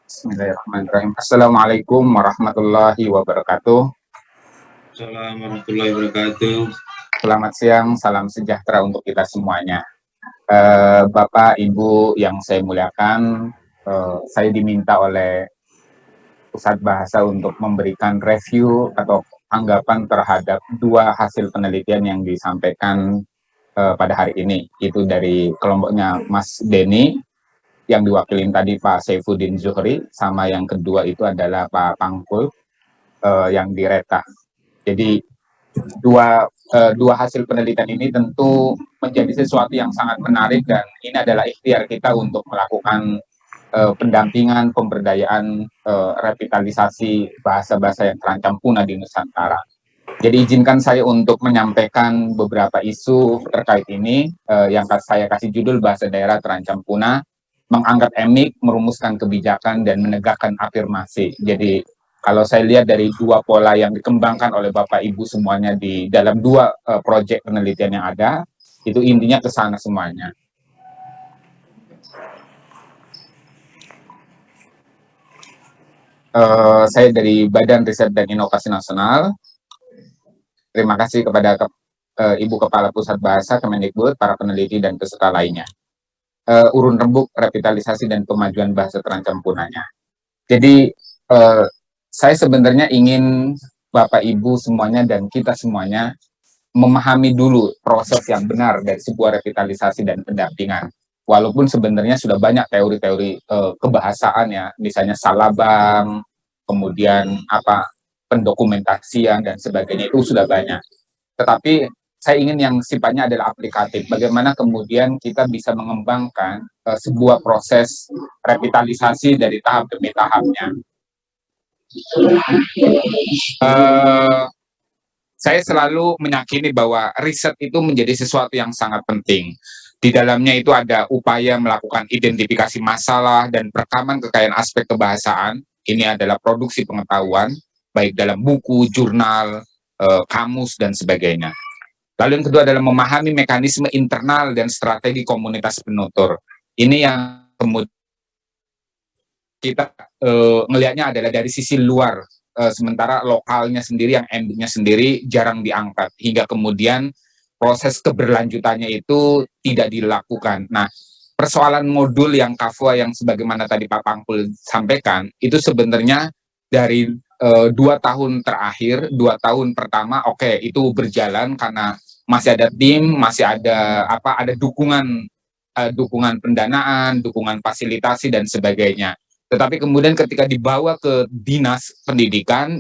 Bismillahirrahmanirrahim. Assalamualaikum warahmatullahi wabarakatuh. Assalamualaikum warahmatullahi wabarakatuh. Selamat siang, salam sejahtera untuk kita semuanya. Bapak, Ibu yang saya muliakan, saya diminta oleh Pusat Bahasa untuk memberikan review atau tanggapan terhadap dua hasil penelitian yang disampaikan pada hari ini. Itu dari kelompoknya Mas Denny, yang diwakilin tadi Pak Saifuddin Zuhri, sama yang kedua itu adalah Pak Pangkul yang di Reta. Jadi dua hasil penelitian ini tentu menjadi sesuatu yang sangat menarik, dan ini adalah ikhtiar kita untuk melakukan pendampingan, pemberdayaan, revitalisasi bahasa-bahasa yang terancam punah di Nusantara. Jadi izinkan saya untuk menyampaikan beberapa isu terkait ini, yang saya kasih judul Bahasa Daerah Terancam Punah, mengangkat emik, merumuskan kebijakan, dan menegakkan afirmasi. Jadi kalau saya lihat dari dua pola yang dikembangkan oleh Bapak Ibu semuanya di dalam dua proyek penelitian yang ada, itu intinya ke sana semuanya. Saya dari Badan Riset dan Inovasi Nasional. Terima kasih kepada Ibu Kepala Pusat Bahasa Kemendikbud, para peneliti dan peserta lainnya. Urun rembuk revitalisasi dan pemajuan bahasa terancam punahnya. Jadi saya sebenarnya ingin Bapak Ibu semuanya dan kita semuanya memahami dulu proses yang benar dari sebuah revitalisasi dan pendampingan. Walaupun sebenarnya sudah banyak teori-teori kebahasaan ya, misalnya salabang, kemudian pendokumentasian dan sebagainya, itu sudah banyak. Tetapi saya ingin yang sifatnya adalah aplikatif. Bagaimana kemudian kita bisa mengembangkan sebuah proses revitalisasi dari tahap demi tahapnya. Saya selalu meyakini bahwa riset itu menjadi sesuatu yang sangat penting. Di dalamnya itu ada upaya melakukan identifikasi masalah dan perekaman kekayaan aspek kebahasaan. Ini adalah produksi pengetahuan, baik dalam buku, jurnal, kamus, dan sebagainya. Lalu yang kedua adalah memahami mekanisme internal dan strategi komunitas penutur. Ini yang kemudian kita melihatnya adalah dari sisi luar, sementara lokalnya sendiri, yang endingnya sendiri jarang diangkat, hingga kemudian proses keberlanjutannya itu tidak dilakukan. Nah, persoalan modul yang Kafwa yang sebagaimana tadi Pak Pangkul sampaikan, itu sebenarnya dari 2 tahun terakhir, 2 tahun pertama, oke, itu berjalan karena masih ada tim, masih ada ada dukungan pendanaan, dukungan fasilitasi dan sebagainya. Tetapi kemudian ketika dibawa ke dinas pendidikan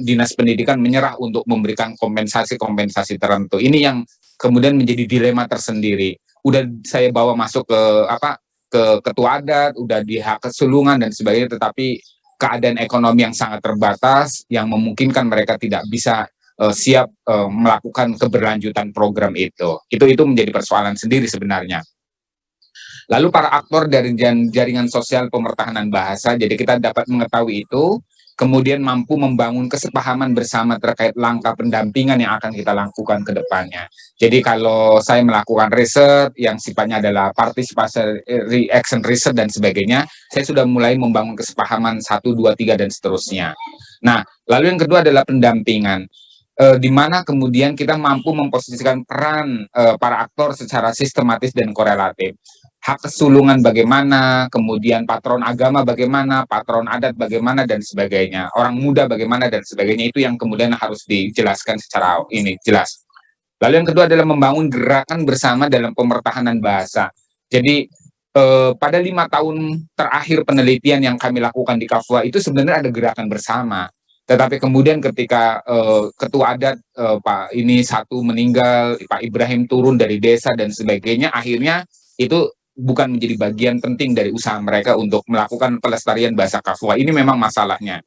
menyerah untuk memberikan kompensasi tertentu. Ini yang kemudian menjadi dilema tersendiri. Udah saya bawa masuk ke ketua adat, udah di hak kesulungan dan sebagainya, tetapi keadaan ekonomi yang sangat terbatas yang memungkinkan mereka tidak bisa siap melakukan keberlanjutan program itu. Itu menjadi persoalan sendiri sebenarnya. Lalu para aktor dari jaringan sosial pemertahanan bahasa, jadi kita dapat mengetahui itu, kemudian mampu membangun kesepahaman bersama terkait langkah pendampingan yang akan kita lakukan ke depannya. Jadi kalau saya melakukan riset yang sifatnya adalah participatory action research dan sebagainya, saya sudah mulai membangun kesepahaman 1, 2, 3 dan seterusnya. Nah, lalu yang kedua adalah pendampingan. Di mana kemudian kita mampu memposisikan peran para aktor secara sistematis dan korelatif. Hak kesulungan bagaimana, kemudian patron agama bagaimana, patron adat bagaimana, dan sebagainya. Orang muda bagaimana, dan sebagainya. Itu yang kemudian harus dijelaskan secara jelas. Lalu yang kedua adalah membangun gerakan bersama dalam pemertahanan bahasa. Jadi pada 5 tahun terakhir penelitian yang kami lakukan di Kafwa itu sebenarnya ada gerakan bersama. Tetapi kemudian ketika ketua adat Pak ini satu meninggal, Pak Ibrahim turun dari desa dan sebagainya, akhirnya itu bukan menjadi bagian penting dari usaha mereka untuk melakukan pelestarian bahasa Kafwa. Ini memang masalahnya.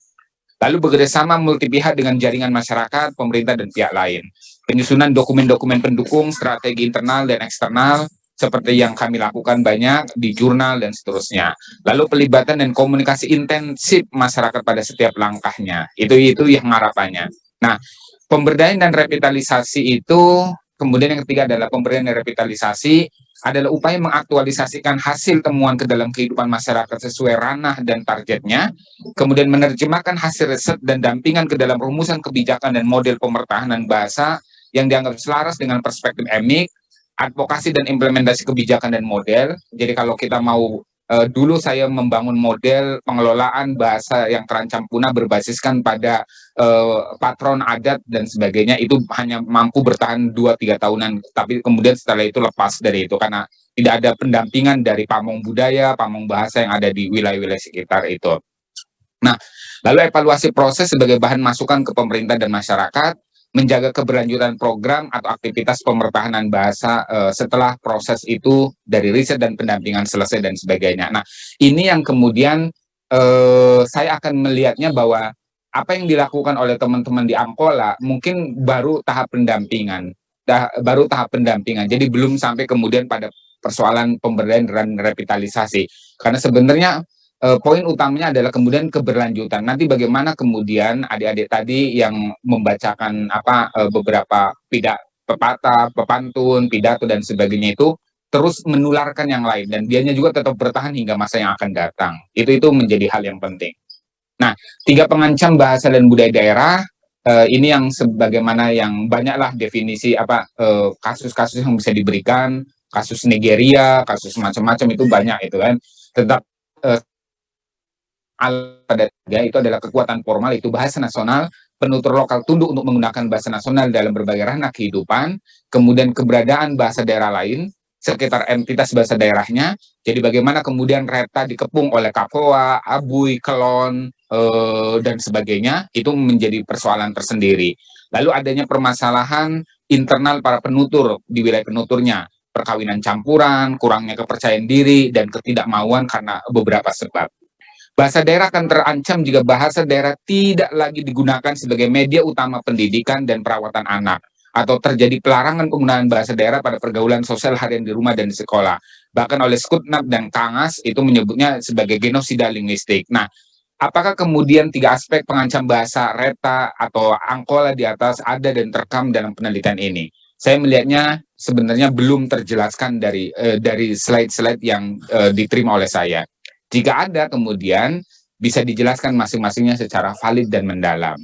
Lalu bekerjasama multi pihak dengan jaringan masyarakat, pemerintah, dan pihak lain. Penyusunan dokumen-dokumen pendukung, strategi internal dan eksternal, seperti yang kami lakukan banyak di jurnal dan seterusnya. Lalu pelibatan dan komunikasi intensif masyarakat pada setiap langkahnya. Itu yang harapannya. Nah, pemberdayaan dan revitalisasi itu, kemudian yang ketiga adalah pemberdayaan dan revitalisasi, adalah upaya mengaktualisasikan hasil temuan ke dalam kehidupan masyarakat sesuai ranah dan targetnya, kemudian menerjemahkan hasil riset dan dampingan ke dalam rumusan kebijakan dan model pemertahanan bahasa yang dianggap selaras dengan perspektif emik, advokasi dan implementasi kebijakan dan model. Jadi kalau kita mau, dulu saya membangun model pengelolaan bahasa yang terancam punah berbasiskan pada patron adat dan sebagainya, itu hanya mampu bertahan 2-3 tahunan, tapi kemudian setelah itu lepas dari itu karena tidak ada pendampingan dari pamong budaya, pamong bahasa yang ada di wilayah-wilayah sekitar itu. Nah, lalu evaluasi proses sebagai bahan masukan ke pemerintah dan masyarakat, menjaga keberlanjutan program atau aktivitas pemertahanan bahasa setelah proses itu dari riset dan pendampingan selesai dan sebagainya. Nah, ini yang kemudian saya akan melihatnya bahwa apa yang dilakukan oleh teman-teman di Angkola mungkin baru tahap pendampingan, jadi belum sampai kemudian pada persoalan pemberdayaan dan revitalisasi. Karena sebenarnya poin utamanya adalah kemudian keberlanjutan. Nanti bagaimana kemudian adik-adik tadi yang membacakan beberapa pepatah, pepantun, pidato dan sebagainya itu terus menularkan yang lain dan dianya juga tetap bertahan hingga masa yang akan datang. Itu menjadi hal yang penting. Nah, 3 pengancam bahasa dan budaya daerah ini yang sebagaimana yang banyaklah definisi kasus-kasus yang bisa diberikan, kasus Nigeria, kasus macam-macam itu banyak itu kan. Tetap pada 3 itu adalah kekuatan formal, itu bahasa nasional, penutur lokal tunduk untuk menggunakan bahasa nasional dalam berbagai ranah kehidupan, kemudian keberadaan bahasa daerah lain sekitar entitas bahasa daerahnya. Jadi bagaimana kemudian Reta dikepung oleh Kafwa, Abuy, Kelon, dan sebagainya, itu menjadi persoalan tersendiri. Lalu adanya permasalahan internal para penutur di wilayah penuturnya, perkawinan campuran, kurangnya kepercayaan diri, dan ketidakmauan karena beberapa sebab. Bahasa daerah akan terancam jika bahasa daerah tidak lagi digunakan sebagai media utama pendidikan dan perawatan anak, atau terjadi pelarangan penggunaan bahasa daerah pada pergaulan sosial harian di rumah dan di sekolah. Bahkan oleh Skutnap dan Kangas itu menyebutnya sebagai genosida linguistik. Nah, apakah kemudian 3 aspek pengancam bahasa Reta atau Angkola di atas ada dan terekam dalam penelitian ini? Saya melihatnya sebenarnya belum terjelaskan dari slide-slide yang diterima oleh saya. Jika ada, kemudian bisa dijelaskan masing-masingnya secara valid dan mendalam.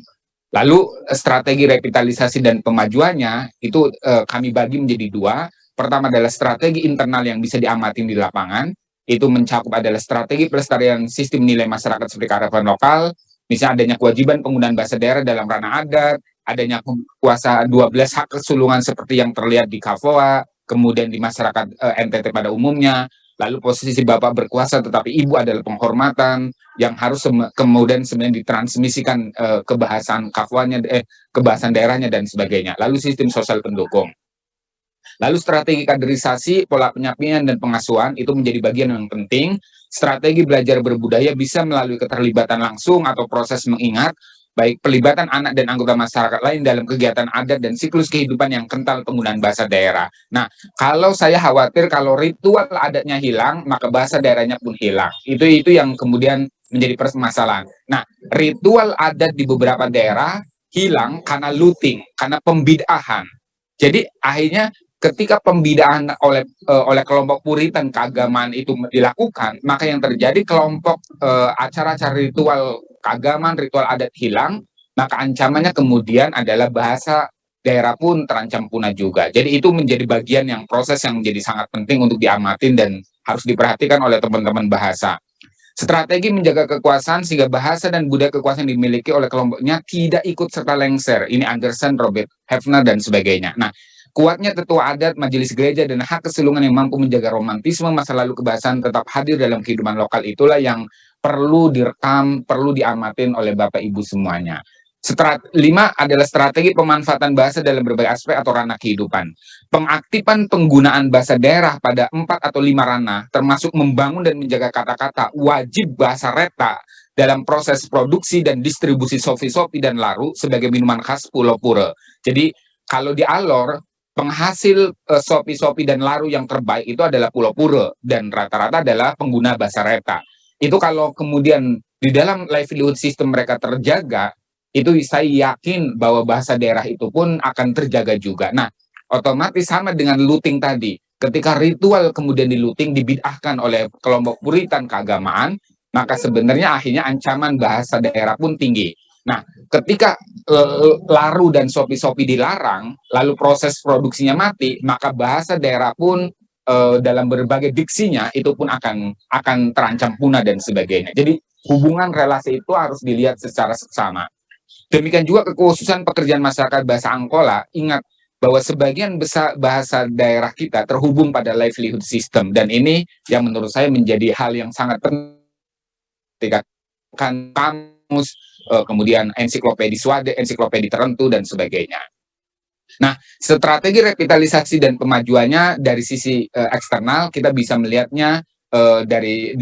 Lalu strategi revitalisasi dan pemajuannya itu kami bagi menjadi 2. Pertama adalah strategi internal yang bisa diamati di lapangan. Itu mencakup adalah strategi pelestarian sistem nilai masyarakat seperti kearifan lokal, misalnya adanya kewajiban penggunaan bahasa daerah dalam ranah adat, adanya kuasa 12 hak kesulungan seperti yang terlihat di KAFOA, kemudian di masyarakat NTT pada umumnya. Lalu posisi bapak berkuasa tetapi ibu adalah penghormatan yang harus kemudian sebenarnya ditransmisikan ke bahasan KAFWA-nya, ke bahasan daerahnya dan sebagainya. Lalu sistem sosial pendukung. Lalu strategi kaderisasi, pola penyampaian dan pengasuhan itu menjadi bagian yang penting. Strategi belajar berbudaya bisa melalui keterlibatan langsung atau proses mengingat, baik pelibatan anak dan anggota masyarakat lain dalam kegiatan adat dan siklus kehidupan yang kental penggunaan bahasa daerah. Nah, kalau saya khawatir kalau ritual adatnya hilang, maka bahasa daerahnya pun hilang. Itu yang kemudian menjadi permasalahan. Nah, ritual adat di beberapa daerah hilang karena looting, karena pembid'ahan. Jadi akhirnya ketika pembid'ahan oleh kelompok puritan keagamaan itu dilakukan, maka yang terjadi kelompok acara-acara ritual keagamaan, ritual adat hilang, maka ancamannya kemudian adalah bahasa daerah pun terancam punah juga. Jadi itu menjadi bagian yang proses yang menjadi sangat penting untuk diamatin dan harus diperhatikan oleh teman-teman bahasa. Strategi menjaga kekuasaan sehingga bahasa dan budaya kekuasaan dimiliki oleh kelompoknya tidak ikut serta lengser. Ini Anderson, Robert Hefner, dan sebagainya. Nah, kuatnya tetua adat, majelis gereja, dan hak kesulungan yang mampu menjaga romantisme masa lalu kebahasaan tetap hadir dalam kehidupan lokal itulah yang perlu direkam, perlu diamatin oleh Bapak Ibu semuanya. 5 adalah strategi pemanfaatan bahasa dalam berbagai aspek atau ranah kehidupan. Pengaktifan penggunaan bahasa daerah pada 4 atau 5 ranah, termasuk membangun dan menjaga kata-kata wajib bahasa Reta dalam proses produksi dan distribusi sofi-sofi dan laru sebagai minuman khas Pulau Pura. Jadi kalau di Alor, penghasil sopi-sopi dan laru yang terbaik itu adalah Pulau Pura dan rata-rata adalah pengguna bahasa Reta. Itu kalau kemudian di dalam livelihood system mereka terjaga, itu saya yakin bahwa bahasa daerah itu pun akan terjaga juga. Nah, otomatis sama dengan looting tadi. Ketika ritual kemudian dilooting, dibid'ahkan oleh kelompok puritan keagamaan, maka sebenarnya akhirnya ancaman bahasa daerah pun tinggi. Nah, ketika laru dan sopi-sopi dilarang, lalu proses produksinya mati, maka bahasa daerah pun dalam berbagai diksinya itu pun akan terancam punah dan sebagainya. Jadi hubungan relasi itu harus dilihat secara seksama. Demikian juga kekhususan pekerjaan masyarakat bahasa Angkola, ingat bahwa sebagian besar bahasa daerah kita terhubung pada livelihood system, dan ini yang menurut saya menjadi hal yang sangat penting. Kan kamus, kemudian ensiklopedi Swade, ensiklopedi tertentu dan sebagainya. Nah, strategi revitalisasi dan pemajuannya dari sisi eksternal kita bisa melihatnya dari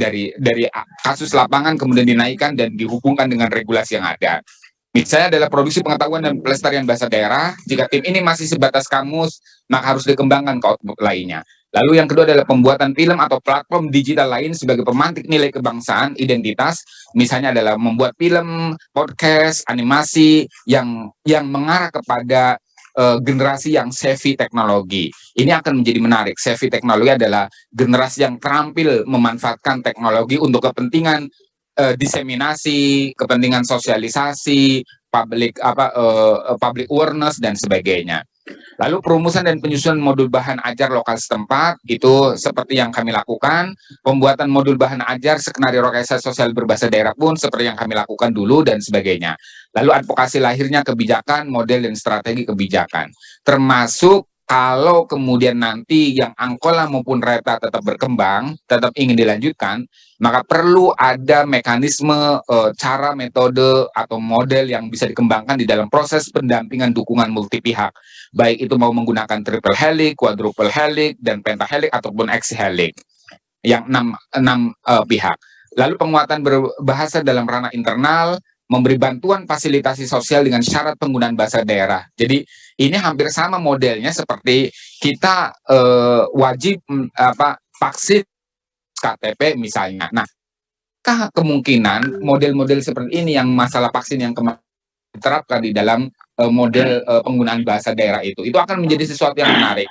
kasus lapangan kemudian dinaikkan dan dihubungkan dengan regulasi yang ada. Misalnya adalah produksi pengetahuan dan pelestarian bahasa daerah. Jika tim ini masih sebatas kamus, maka harus dikembangkan ke output lainnya. Lalu yang kedua adalah pembuatan film atau platform digital lain sebagai pemantik nilai kebangsaan, identitas. Misalnya adalah membuat film, podcast, animasi yang mengarah kepada generasi yang savvy teknologi. Ini akan menjadi menarik. Savvy teknologi adalah generasi yang terampil memanfaatkan teknologi untuk kepentingan diseminasi, kepentingan sosialisasi, public awareness dan sebagainya. Lalu perumusan dan penyusunan modul bahan ajar lokal setempat itu seperti yang kami lakukan. Pembuatan modul bahan ajar skenario rekayasa sosial berbahasa daerah pun seperti yang kami lakukan dulu dan sebagainya. Lalu advokasi lahirnya kebijakan, model dan strategi kebijakan, termasuk kalau kemudian nanti yang Angkola maupun Reta tetap berkembang, tetap ingin dilanjutkan, maka perlu ada mekanisme, cara, metode, atau model yang bisa dikembangkan di dalam proses pendampingan dukungan multi pihak. Baik itu mau menggunakan triple helix, quadruple helix, dan pentahelix, ataupun hexahelix, yang 6 pihak. Lalu penguatan berbahasa dalam ranah internal, memberi bantuan fasilitasi sosial dengan syarat penggunaan bahasa daerah. Jadi ini hampir sama modelnya seperti kita wajib vaksin KTP misalnya. Nah, kemungkinan model-model seperti ini yang masalah vaksin yang kemarin diterapkan di dalam model penggunaan bahasa daerah itu akan menjadi sesuatu yang menarik.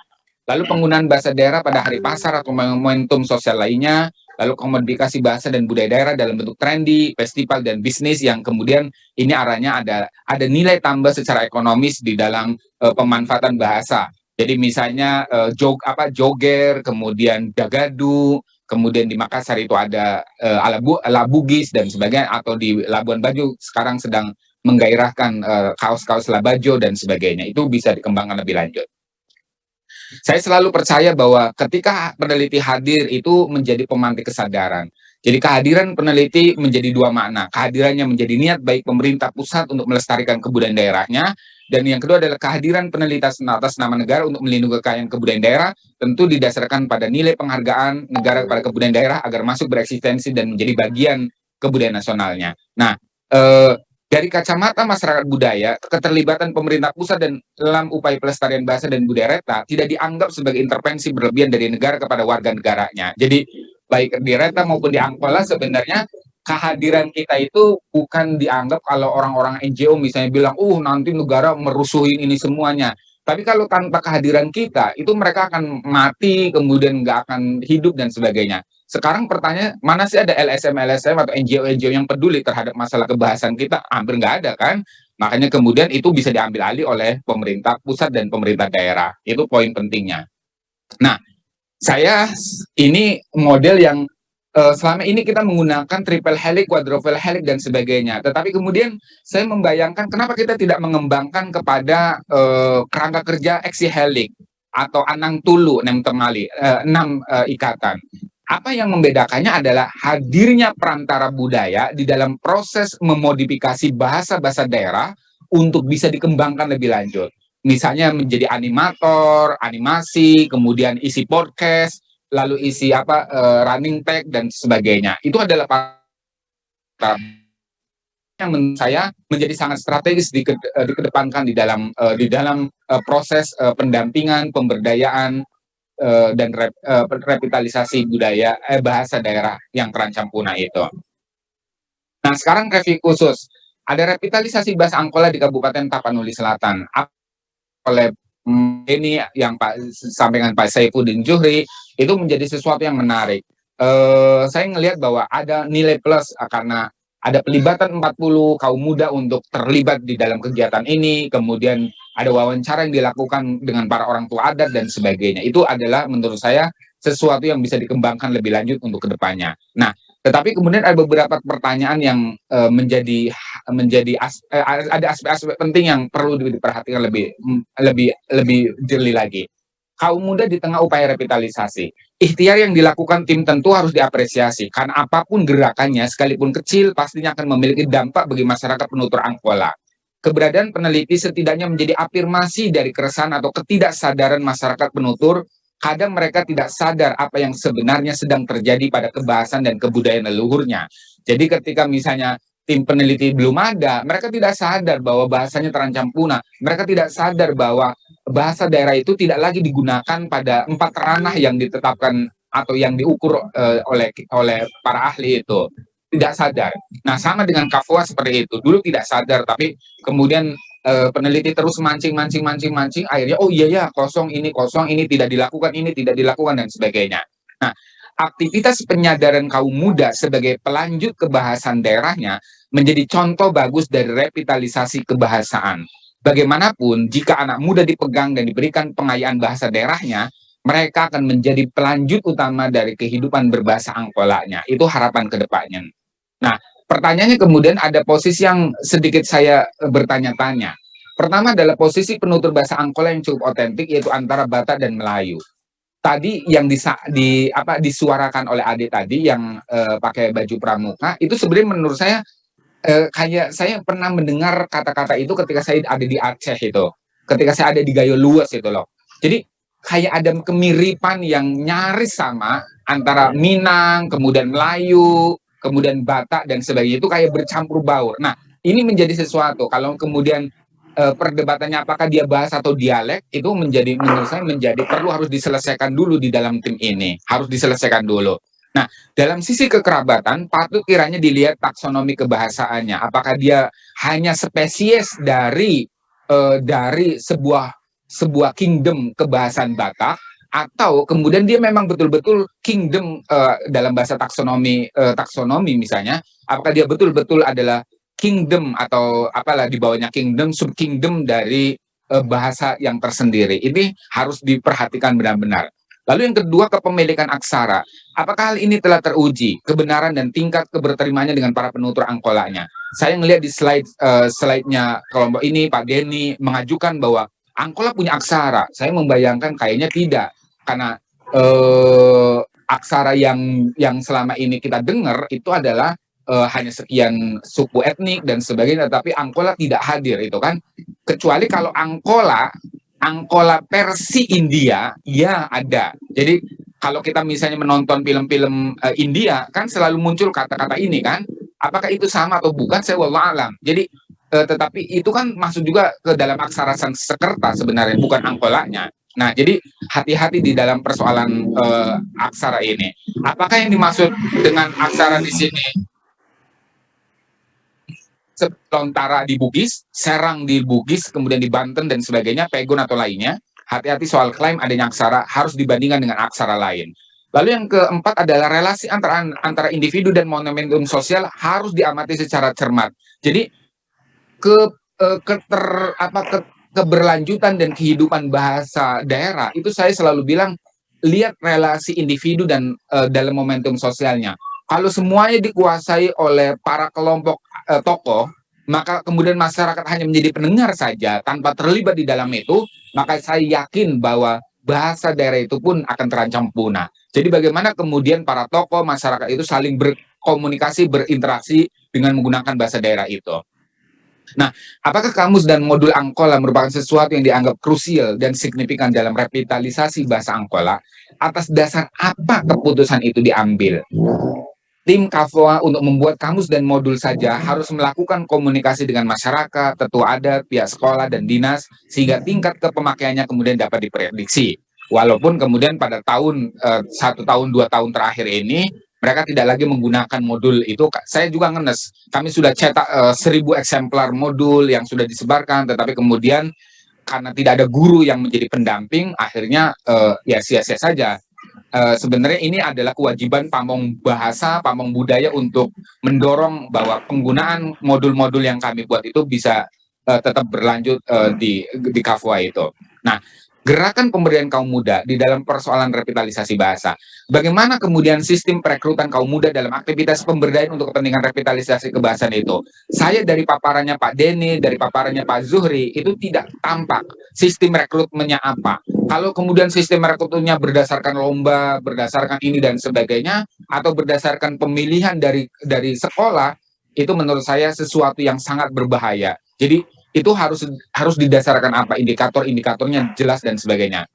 Lalu penggunaan bahasa daerah pada hari pasar atau momentum sosial lainnya, lalu komodifikasi bahasa dan budaya daerah dalam bentuk trendy, festival, dan bisnis yang kemudian ini arahnya ada nilai tambah secara ekonomis di dalam pemanfaatan bahasa. Jadi misalnya joger, kemudian dagadu, kemudian di Makassar itu ada labugis dan sebagainya, atau di Labuan Bajo sekarang sedang menggairahkan kaos-kaos labajo dan sebagainya. Itu bisa dikembangkan lebih lanjut. Saya selalu percaya bahwa ketika peneliti hadir itu menjadi pemantik kesadaran. Jadi kehadiran peneliti menjadi dua makna. Kehadirannya menjadi niat baik pemerintah pusat untuk melestarikan kebudayaan daerahnya, dan yang kedua adalah kehadiran peneliti atas nama negara untuk melindungi kekayaan kebudayaan daerah, tentu didasarkan pada nilai penghargaan negara kepada kebudayaan daerah agar masuk bereksistensi dan menjadi bagian kebudayaan nasionalnya. Nah, dari kacamata masyarakat budaya, keterlibatan pemerintah pusat dan dalam upaya pelestarian bahasa dan budaya Reta tidak dianggap sebagai intervensi berlebihan dari negara kepada warga negaranya. Jadi baik di Reta maupun di Angkola sebenarnya kehadiran kita itu bukan dianggap kalau orang-orang NGO misalnya bilang, nanti negara merusuhin ini semuanya. Tapi kalau tanpa kehadiran kita, itu mereka akan mati, kemudian nggak akan hidup dan sebagainya. Sekarang pertanyaan, mana sih ada LSM atau NGO yang peduli terhadap masalah kebahasan kita? Hampir nggak ada kan? Makanya kemudian itu bisa diambil alih oleh pemerintah pusat dan pemerintah daerah. Itu poin pentingnya. Nah, saya ini model yang selama ini kita menggunakan triple helix, quadruple helix, dan sebagainya. Tetapi kemudian saya membayangkan kenapa kita tidak mengembangkan kepada kerangka kerja hexahelix atau anang tulu, 6 temali, 6 ikatan. Apa yang membedakannya adalah hadirnya perantara budaya di dalam proses memodifikasi bahasa-bahasa daerah untuk bisa dikembangkan lebih lanjut. Misalnya menjadi animator, animasi, kemudian isi podcast, lalu isi running tag dan sebagainya. Itu adalah yang menurut saya menjadi sangat strategis dikedepankan di dalam proses pendampingan, pemberdayaan dan revitalisasi budaya bahasa daerah yang terancam punah itu. Nah, sekarang review khusus. Ada revitalisasi bahasa Angkola di Kabupaten Tapanuli Selatan. Oleh ini yang sampaikan Pak Saifuddin Juhri itu menjadi sesuatu yang menarik. Saya melihat bahwa ada nilai plus karena ada pelibatan 40 kaum muda untuk terlibat di dalam kegiatan ini, kemudian ada wawancara yang dilakukan dengan para orang tua adat dan sebagainya. Itu adalah menurut saya sesuatu yang bisa dikembangkan lebih lanjut untuk kedepannya. Nah, tetapi kemudian ada beberapa pertanyaan yang ada aspek-aspek penting yang perlu diperhatikan lebih jeli lagi. Kaum muda di tengah upaya revitalisasi. Ikhtiar yang dilakukan tim tentu harus diapresiasi, karena apapun gerakannya, sekalipun kecil, pastinya akan memiliki dampak bagi masyarakat penutur Angkola. Keberadaan peneliti setidaknya menjadi afirmasi dari keresahan atau ketidaksadaran masyarakat penutur. Kadang mereka tidak sadar apa yang sebenarnya sedang terjadi pada kebahasan dan kebudayaan leluhurnya. Jadi ketika misalnya tim peneliti belum ada, mereka tidak sadar bahwa bahasanya terancam punah. Mereka tidak sadar bahwa bahasa daerah itu tidak lagi digunakan pada 4 ranah yang ditetapkan atau yang diukur oleh para ahli itu. Tidak sadar. Nah, sama dengan Kafua seperti itu. Dulu tidak sadar, tapi kemudian peneliti terus mancing, akhirnya oh iya ya, kosong ini tidak dilakukan dan sebagainya. Nah, aktivitas penyadaran kaum muda sebagai pelanjut kebahasan daerahnya menjadi contoh bagus dari revitalisasi kebahasaan. Bagaimanapun, jika anak muda dipegang dan diberikan pengayaan bahasa daerahnya, mereka akan menjadi pelanjut utama dari kehidupan berbahasa Angkolanya. Itu harapan kedepannya. Nah, pertanyaannya kemudian ada posisi yang sedikit saya bertanya-tanya. Pertama adalah posisi penutur bahasa Angkola yang cukup otentik, yaitu antara Batak dan Melayu. Tadi yang disuarakan oleh Ade tadi yang pakai baju pramuka, itu sebenarnya menurut saya kayak saya pernah mendengar kata-kata itu ketika saya ada di Aceh itu, ketika saya ada di Gayo Luas itu loh. Jadi kayak ada kemiripan yang nyaris sama antara Minang, kemudian Melayu, kemudian Batak dan sebagainya, itu kayak bercampur baur. Nah, ini menjadi sesuatu kalau kemudian perdebatannya apakah dia bahasa atau dialek, itu menurut saya harus diselesaikan dulu di dalam tim ini, harus diselesaikan dulu. Nah, dalam sisi kekerabatan patut kiranya dilihat taksonomi kebahasaannya, apakah dia hanya spesies dari sebuah kingdom kebahasaan Batak, atau kemudian dia memang betul-betul kingdom dalam bahasa taksonomi misalnya, apakah dia betul-betul adalah kingdom atau apalah di bawahnya kingdom, subkingdom dari bahasa yang tersendiri. Ini harus diperhatikan benar-benar. Lalu yang kedua, kepemilikan aksara. Apakah hal ini telah teruji, kebenaran dan tingkat keberterimaannya dengan para penutur Angkolanya? Saya melihat di slide-nya kelompok ini, Pak Denny mengajukan bahwa Angkola punya aksara. Saya membayangkan kayaknya tidak, karena aksara yang selama ini kita dengar itu adalah hanya sekian suku etnik dan sebagainya, tapi Angkola tidak hadir itu kan. Kecuali kalau Angkola versi India, ya ada. Jadi kalau kita misalnya menonton film-film India, kan selalu muncul kata-kata ini kan. Apakah itu sama atau bukan, saya wallahu alam. Jadi tetapi itu kan masuk juga ke dalam aksara Sanskerta sebenarnya, bukan Angkolanya. Nah, jadi hati-hati di dalam persoalan aksara ini. Apakah yang dimaksud dengan aksara di sini Lontara di Bugis, Serang di Bugis, kemudian di Banten dan sebagainya, Pegon atau lainnya? Hati-hati soal klaim adanya aksara harus dibandingkan dengan aksara lain. Lalu yang keempat adalah relasi antara individu dan momentum sosial harus diamati secara cermat. Jadi keberlanjutan dan kehidupan bahasa daerah itu saya selalu bilang, lihat relasi individu dan dalam momentum sosialnya. Kalau semuanya dikuasai oleh para kelompok tokoh, maka kemudian masyarakat hanya menjadi pendengar saja tanpa terlibat di dalam itu, maka saya yakin bahwa bahasa daerah itu pun akan terancam punah. Jadi bagaimana kemudian para tokoh masyarakat itu saling berkomunikasi, berinteraksi dengan menggunakan bahasa daerah itu. Nah, apakah kamus dan modul Angkola merupakan sesuatu yang dianggap krusial dan signifikan dalam revitalisasi bahasa Angkola? Atas dasar apa keputusan itu diambil? Tim KAFOA untuk membuat kamus dan modul saja harus melakukan komunikasi dengan masyarakat, tetua adat, pihak sekolah, dan dinas, sehingga tingkat kepemakaiannya kemudian dapat diprediksi. Walaupun kemudian pada tahun 1 tahun 2 tahun terakhir ini mereka tidak lagi menggunakan modul itu. Saya juga ngenes, kami sudah cetak 1000 eksemplar modul yang sudah disebarkan, tetapi kemudian karena tidak ada guru yang menjadi pendamping, akhirnya ya sia-sia saja. Sebenarnya ini adalah kewajiban Pamong Bahasa, Pamong Budaya untuk mendorong bahwa penggunaan modul-modul yang kami buat itu bisa tetap berlanjut di KAFOA itu. Nah, gerakan pemberdayaan kaum muda di dalam persoalan revitalisasi bahasa. Bagaimana kemudian sistem perekrutan kaum muda dalam aktivitas pemberdayaan untuk kepentingan revitalisasi kebahasaan itu? Saya dari paparannya Pak Denny, dari paparannya Pak Zuhri, itu tidak tampak sistem rekrutmennya apa. Kalau kemudian sistem rekrutmennya berdasarkan lomba, berdasarkan ini dan sebagainya, atau berdasarkan pemilihan dari sekolah, itu menurut saya sesuatu yang sangat berbahaya. Jadi itu harus didasarkan apa, indikator-indikatornya jelas dan sebagainya.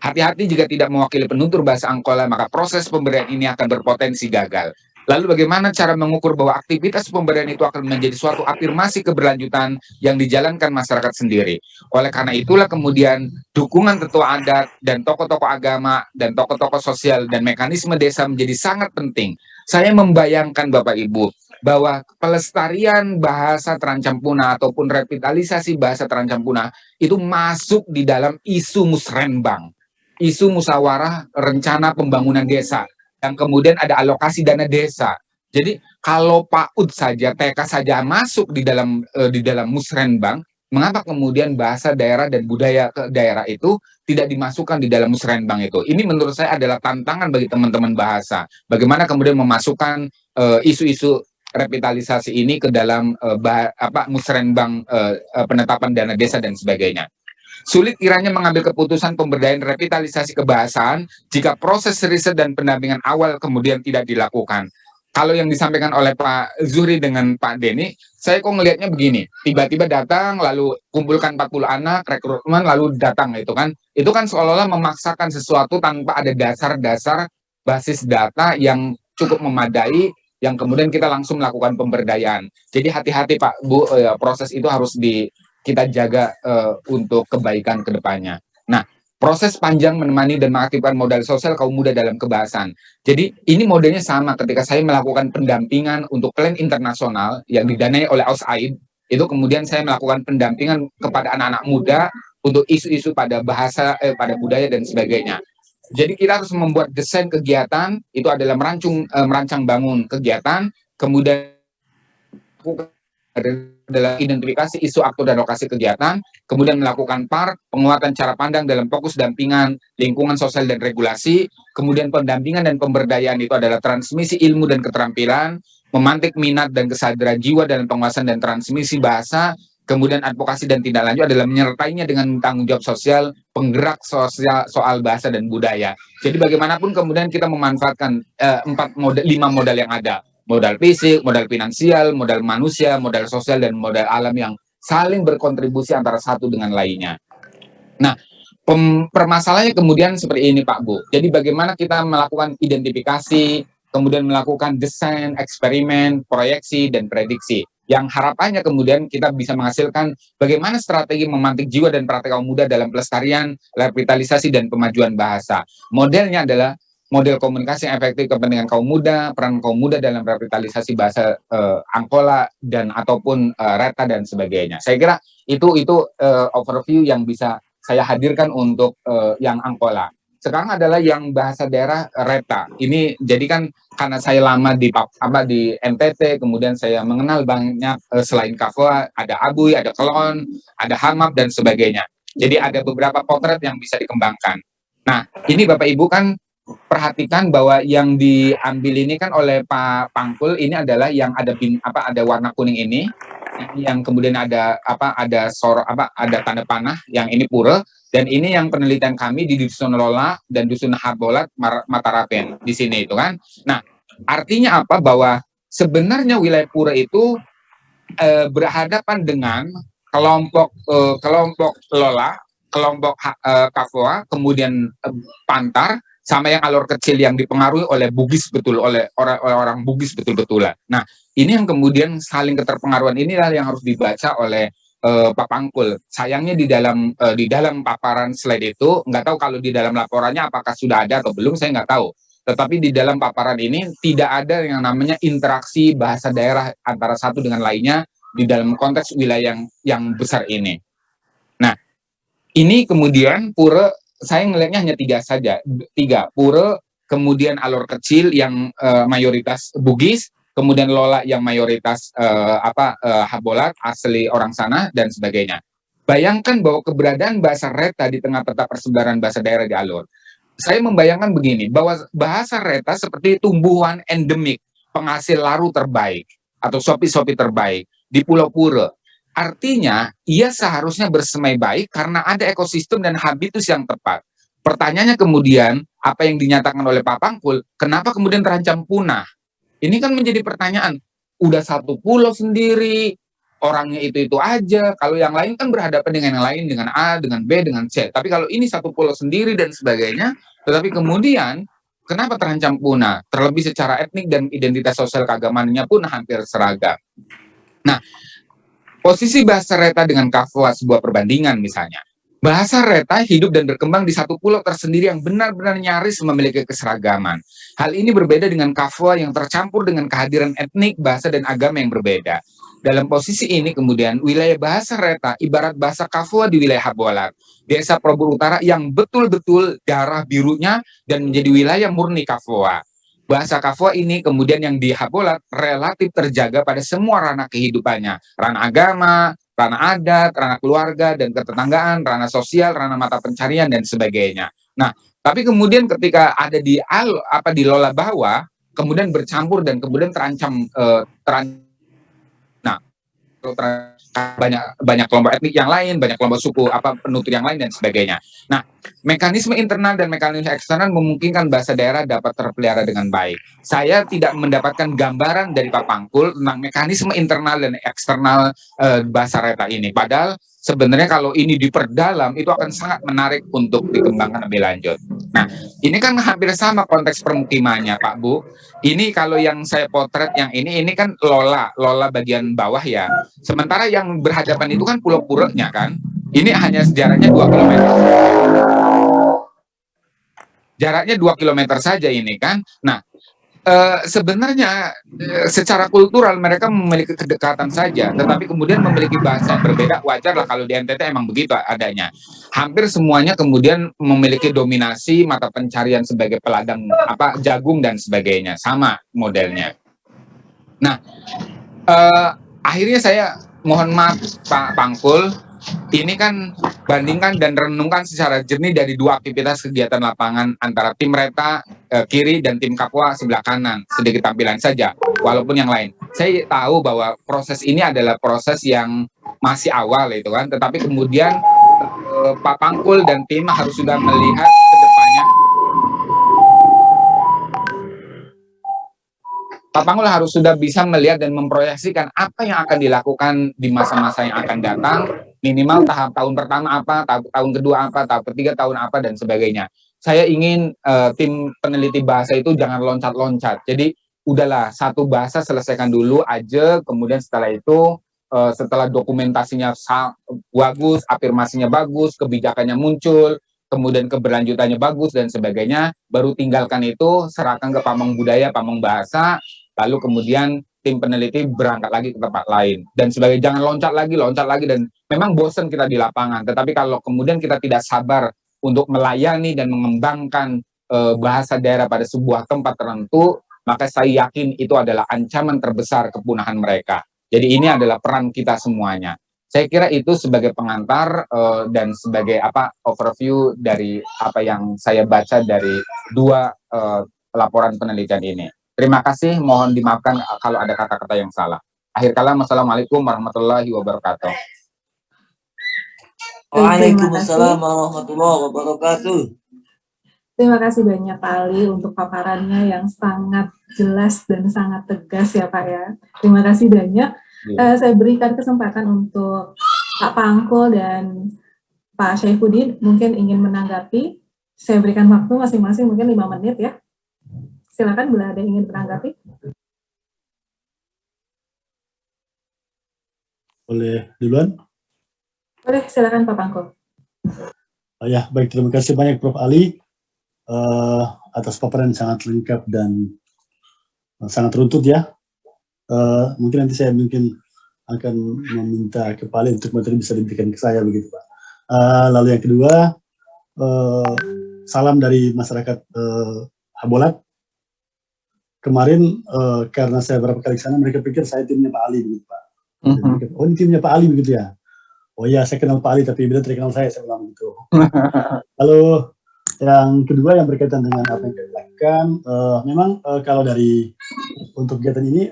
Hati-hati jika tidak mewakili penutur bahasa Angkola, maka proses pemberdayaan ini akan berpotensi gagal. Lalu bagaimana cara mengukur bahwa aktivitas pemberdayaan itu akan menjadi suatu afirmasi keberlanjutan yang dijalankan masyarakat sendiri. Oleh karena itulah kemudian dukungan tetua adat dan tokoh-tokoh agama dan tokoh-tokoh sosial dan mekanisme desa menjadi sangat penting. Saya membayangkan Bapak Ibu bahwa pelestarian bahasa terancam punah ataupun revitalisasi bahasa terancam punah itu masuk di dalam isu musrenbang, isu musyawarah rencana pembangunan desa, yang kemudian ada alokasi dana desa. Jadi kalau PAUD saja, TK saja masuk di dalam musrenbang, mengapa kemudian bahasa daerah dan budaya ke daerah itu tidak dimasukkan di dalam musrenbang itu? Ini menurut saya adalah tantangan bagi teman-teman bahasa. Bagaimana kemudian memasukkan isu-isu revitalisasi ini ke dalam musrenbang penetapan dana desa dan sebagainya. Sulit kiranya mengambil keputusan pemberdayaan revitalisasi kebahasaan jika proses riset dan pendampingan awal kemudian tidak dilakukan. Kalau yang disampaikan oleh Pak Zuhri dengan Pak Denny, saya kok ngelihatnya begini, tiba-tiba datang, lalu kumpulkan 40 anak, rekrutmen, lalu datang itu kan seolah-olah memaksakan sesuatu tanpa ada dasar-dasar basis data yang cukup memadai, yang kemudian kita langsung melakukan pemberdayaan. Jadi hati-hati Pak Bu, proses itu harus kita jaga untuk kebaikan ke depannya. Nah, proses panjang menemani dan mengaktifkan modal sosial kaum muda dalam kebahasaan. Jadi ini modelnya sama ketika saya melakukan pendampingan untuk plan internasional yang didanai oleh AusAid, itu kemudian saya melakukan pendampingan kepada anak-anak muda untuk isu-isu pada bahasa, pada budaya dan sebagainya. Jadi kita harus membuat desain kegiatan, itu adalah merancang bangun kegiatan, kemudian adalah identifikasi isu, aktor, dan lokasi kegiatan, kemudian melakukan penguatan cara pandang dalam fokus dampingan, lingkungan sosial dan regulasi, kemudian pendampingan dan pemberdayaan itu adalah transmisi ilmu dan keterampilan, memantik minat dan kesadaran jiwa dalam penguasaan dan transmisi bahasa, kemudian advokasi dan tindak lanjut adalah menyertainya dengan tanggung jawab sosial, penggerak sosial soal bahasa dan budaya. Jadi bagaimanapun kemudian kita memanfaatkan 5 modal yang ada. Modal fisik, modal finansial, modal manusia, modal sosial, dan modal alam yang saling berkontribusi antara satu dengan lainnya. Nah, permasalahannya kemudian seperti ini Pak Bu. Jadi bagaimana kita melakukan identifikasi, kemudian melakukan desain, eksperimen, proyeksi, dan prediksi. Yang harapannya kemudian kita bisa menghasilkan bagaimana strategi memantik jiwa dan praktek kaum muda dalam pelestarian, revitalisasi, dan pemajuan bahasa. Modelnya adalah model komunikasi yang efektif kepentingan kaum muda, peran kaum muda dalam revitalisasi bahasa Angkola dan ataupun Reta dan sebagainya. Saya kira itu overview yang bisa saya hadirkan untuk yang Angkola. Sekarang adalah yang bahasa daerah Reta. Ini jadi kan karena saya lama di NTT, kemudian saya mengenal banyak selain Kafwa, ada Abuy, ada Kelon, ada Hamap dan sebagainya. Jadi ada beberapa potret yang bisa dikembangkan. Nah, ini Bapak Ibu kan perhatikan bahwa yang diambil ini kan oleh Pak Pangkul ini adalah yang ada ada warna kuning ini, yang kemudian ada ada tanda panah, yang ini pura, dan ini yang penelitian kami di Dusun Lola dan Dusun Habolat Matarapen di sini itu kan. Nah, artinya apa? Bahwa sebenarnya wilayah pura itu berhadapan dengan kelompok Lola, kelompok Kafwa, kemudian Pantar, sama yang alor kecil yang dipengaruhi oleh Bugis oleh orang Bugis betul-betulan. Nah, ini yang kemudian saling keterpengaruhan inilah yang harus dibaca oleh Pak Pangkul. Sayangnya di dalam paparan slide itu, nggak tahu kalau di dalam laporannya apakah sudah ada atau belum, saya nggak tahu. Tetapi di dalam paparan ini tidak ada yang namanya interaksi bahasa daerah antara satu dengan lainnya di dalam konteks wilayah yang besar ini. Nah, ini kemudian pura, saya ngelihatnya hanya 3 saja. 3, pura, kemudian alor kecil yang mayoritas Bugis, kemudian Lola yang mayoritas Habolat, asli orang sana, dan sebagainya. Bayangkan bahwa keberadaan bahasa Reta di tengah peta persebaran bahasa daerah di alur. Saya membayangkan begini, bahwa bahasa Reta seperti tumbuhan endemik, penghasil laru terbaik, atau sopi-sopi terbaik, di Pulau Pura. Artinya, ia seharusnya bersemai baik karena ada ekosistem dan habitus yang tepat. Pertanyaannya kemudian, apa yang dinyatakan oleh Pak Pangkul, kenapa kemudian terancam punah? Ini kan menjadi pertanyaan, udah satu pulau sendiri, orangnya itu aja, kalau yang lain kan berhadapan dengan yang lain, dengan A, dengan B, dengan C. Tapi kalau ini satu pulau sendiri dan sebagainya, tetapi kemudian, kenapa terancam punah? Terlebih secara etnik dan identitas sosial keagamaannya pun hampir seragam. Nah, posisi bahasa Reta dengan Kafwa sebuah perbandingan misalnya. Bahasa Reta hidup dan berkembang di satu pulau tersendiri yang benar-benar nyaris memiliki keseragaman. Hal ini berbeda dengan Kafwa yang tercampur dengan kehadiran etnik, bahasa, dan agama yang berbeda. Dalam posisi ini kemudian wilayah bahasa Reta ibarat bahasa Kafwa di wilayah Habolat, desa Probur Utara yang betul-betul darah birunya dan menjadi wilayah murni Kafwa. Bahasa Kafwa ini kemudian yang di Habolat relatif terjaga pada semua ranah kehidupannya. Ranah agama, ranah adat, ranah keluarga dan ketetanggaan, ranah sosial, ranah mata pencarian dan sebagainya. Nah, tapi kemudian ketika ada di Lola bawah, kemudian bercampur dan kemudian terancam banyak kelompok etnik yang lain, banyak kelompok suku penutur yang lain dan sebagainya. Nah, mekanisme internal dan mekanisme eksternal memungkinkan bahasa daerah dapat terpelihara dengan baik. Saya tidak mendapatkan gambaran dari Pak Pangkul tentang mekanisme internal dan eksternal bahasa Reta ini. Padahal sebenarnya kalau ini diperdalam itu akan sangat menarik untuk dikembangkan lebih lanjut. Nah, ini kan hampir sama konteks permukimannya, Pak Bu. Ini kalau yang saya potret yang ini kan Lola bagian bawah ya. Sementara yang berhadapan itu kan Pulau Purenya kan. Ini hanya jaraknya 2 km. Jaraknya 2 km saja ini kan. Nah, sebenarnya secara kultural mereka memiliki kedekatan saja, tetapi kemudian memiliki bahasa yang berbeda. Wajar lah kalau di NTT emang begitu adanya. Hampir semuanya kemudian memiliki dominasi mata pencarian sebagai peladang jagung dan sebagainya, sama modelnya. Nah, akhirnya saya mohon maaf Pak Pangkul, ini kan bandingkan dan renungkan secara jernih dari dua aktivitas kegiatan lapangan antara tim Reta kiri dan tim Kapwa sebelah kanan, sedikit tampilan saja, walaupun yang lain. Saya tahu bahwa proses ini adalah proses yang masih awal itu kan, tetapi kemudian Pak Pangkul dan tim harus sudah melihat ke depannya. Pak Pangkul harus sudah bisa melihat dan memproyeksikan apa yang akan dilakukan di masa-masa yang akan datang, minimal tahun pertama apa, tahun kedua apa, tahun ketiga tahun apa, dan sebagainya. Saya ingin tim peneliti bahasa itu jangan loncat-loncat. Jadi udahlah, satu bahasa selesaikan dulu aja, kemudian setelah itu, setelah dokumentasinya bagus, afirmasinya bagus, kebijakannya muncul, kemudian keberlanjutannya bagus dan sebagainya, baru tinggalkan itu, serahkan ke pamong budaya, pamong bahasa, lalu kemudian tim peneliti berangkat lagi ke tempat lain dan sebagai jangan loncat lagi dan memang bosan kita di lapangan, tetapi kalau kemudian kita tidak sabar untuk melayani dan mengembangkan bahasa daerah pada sebuah tempat tertentu, maka saya yakin itu adalah ancaman terbesar kepunahan mereka. Jadi ini adalah peran kita semuanya. Saya kira itu sebagai pengantar dan sebagai overview dari apa yang saya baca dari dua laporan penelitian ini. Terima kasih, mohon dimaafkan kalau ada kata-kata yang salah. Akhir kalam, assalamualaikum warahmatullahi wabarakatuh. Waalaikumsalam warahmatullahi wabarakatuh. Terima kasih banyak Pak Ali untuk paparannya yang sangat jelas dan sangat tegas ya Pak ya. Terima kasih banyak. Saya berikan kesempatan untuk Pak Pangkul dan Pak Syaifuddin mungkin ingin menanggapi. Saya berikan waktu masing-masing mungkin 5 menit ya. Silakan bila ada yang ingin menanggapi. Boleh duluan? Boleh, silakan Pak Pangkul. Ya, baik, terima kasih banyak Prof. Ali atas paparan yang sangat lengkap dan sangat runtut ya. Mungkin nanti saya akan meminta ke Pak Ali untuk materi bisa diberikan ke saya begitu Pak. Lalu yang kedua, salam dari masyarakat Habolat. Kemarin karena saya beberapa kali ke sana, mereka pikir saya timnya Pak Ali begitu Pak. Oh, ini timnya Pak Ali begitu ya. Oh ya, saya kenal Pak Ali tapi beliau terkenal saya bilang begitu. Lalu yang kedua yang berkaitan dengan apa yang kita lakukan, memang kalau dari untuk kegiatan ini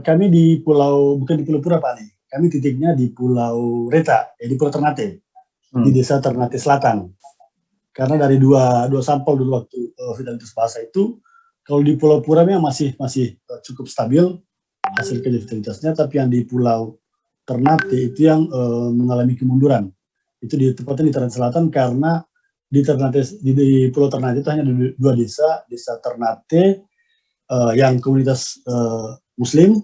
kami di bukan di Pulau Pura Pak Ali, kami titiknya di Pulau Reta, di Pulau Ternate, di Desa Ternate Selatan. Karena dari dua sampel dulu waktu vitalitas bahasa itu, kalau di Pulau Pura memang masih cukup stabil hasil kerja vitalitasnya, tapi yang di Pulau Ternate itu yang mengalami kemunduran. Itu tepatnya di Ternate Selatan karena di Pulau Ternate itu hanya ada 2 desa, Desa Ternate yang komunitas Muslim,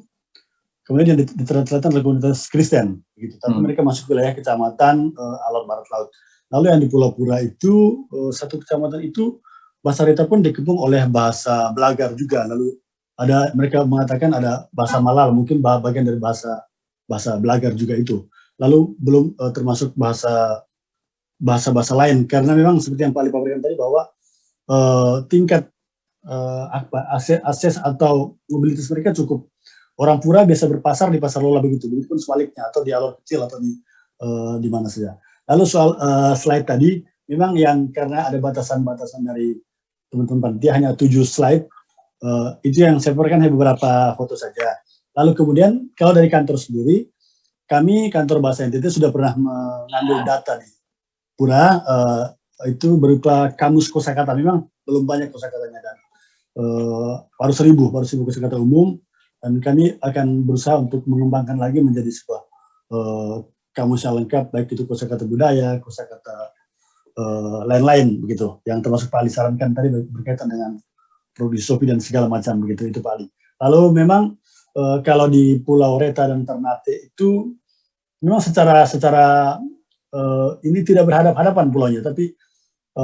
kemudian yang di Ternate Selatan adalah komunitas Kristen, gitu. Tapi mereka masuk wilayah kecamatan Alor Barat Laut. Lalu yang di Pulau Pura itu satu kecamatan itu bahasa Reta pun dikepung oleh bahasa Belagar juga. Lalu mereka mengatakan ada bahasa Malal, mungkin bagian dari bahasa Belagar juga itu. Lalu belum termasuk bahasa lain, karena memang seperti yang Pak Ali paparkan tadi bahwa tingkat akses atau mobilitas mereka cukup. Orang Pura biasa berpasar di Pasar Lola begitu pun sebaliknya, atau di Alor Kecil atau di mana saja. Lalu soal slide tadi, memang yang karena ada batasan-batasan dari teman-teman panitia hanya 7 slide, Itu yang saya berikan beberapa foto saja. Lalu kemudian kalau dari kantor sendiri, kami kantor Bahasa NTT sudah pernah mengambil data di Pura, itu berupa kamus kosakata. Memang belum banyak kosakatanya dan baru 1000 kosakata umum, dan kami akan berusaha untuk mengembangkan lagi menjadi sebuah kamus yang lengkap, baik itu kosakata budaya, kosakata lain-lain begitu, yang termasuk Pak Ali sarankan tadi berkaitan dengan prodisofi dan segala macam begitu, itu Pak Ali. Lalu memang kalau di Pulau Reta dan Ternate itu memang secara ini tidak berhadap-hadapan pulaunya, tapi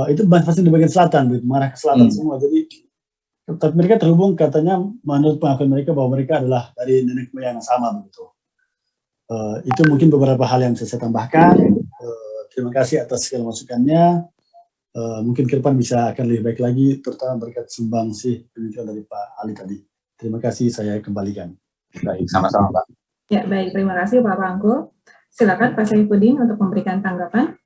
itu masih di bagian selatan, mengarah ke selatan semua. Jadi tapi mereka terhubung, katanya menurut pengakuan mereka bahwa mereka adalah dari nenek moyang yang sama begitu. Itu mungkin beberapa hal yang bisa saya tambahkan. Terima kasih atas segala masukannya. Mungkin ke depan bisa akan lebih baik lagi, terutama berkat sumbangsih pemikiran dari Pak Ali tadi. Terima kasih, saya kembalikan. Baik, sama-sama Pak. Ya, baik. Terima kasih Pak Pangko. Silakan Pak Saifuddin untuk memberikan tanggapan.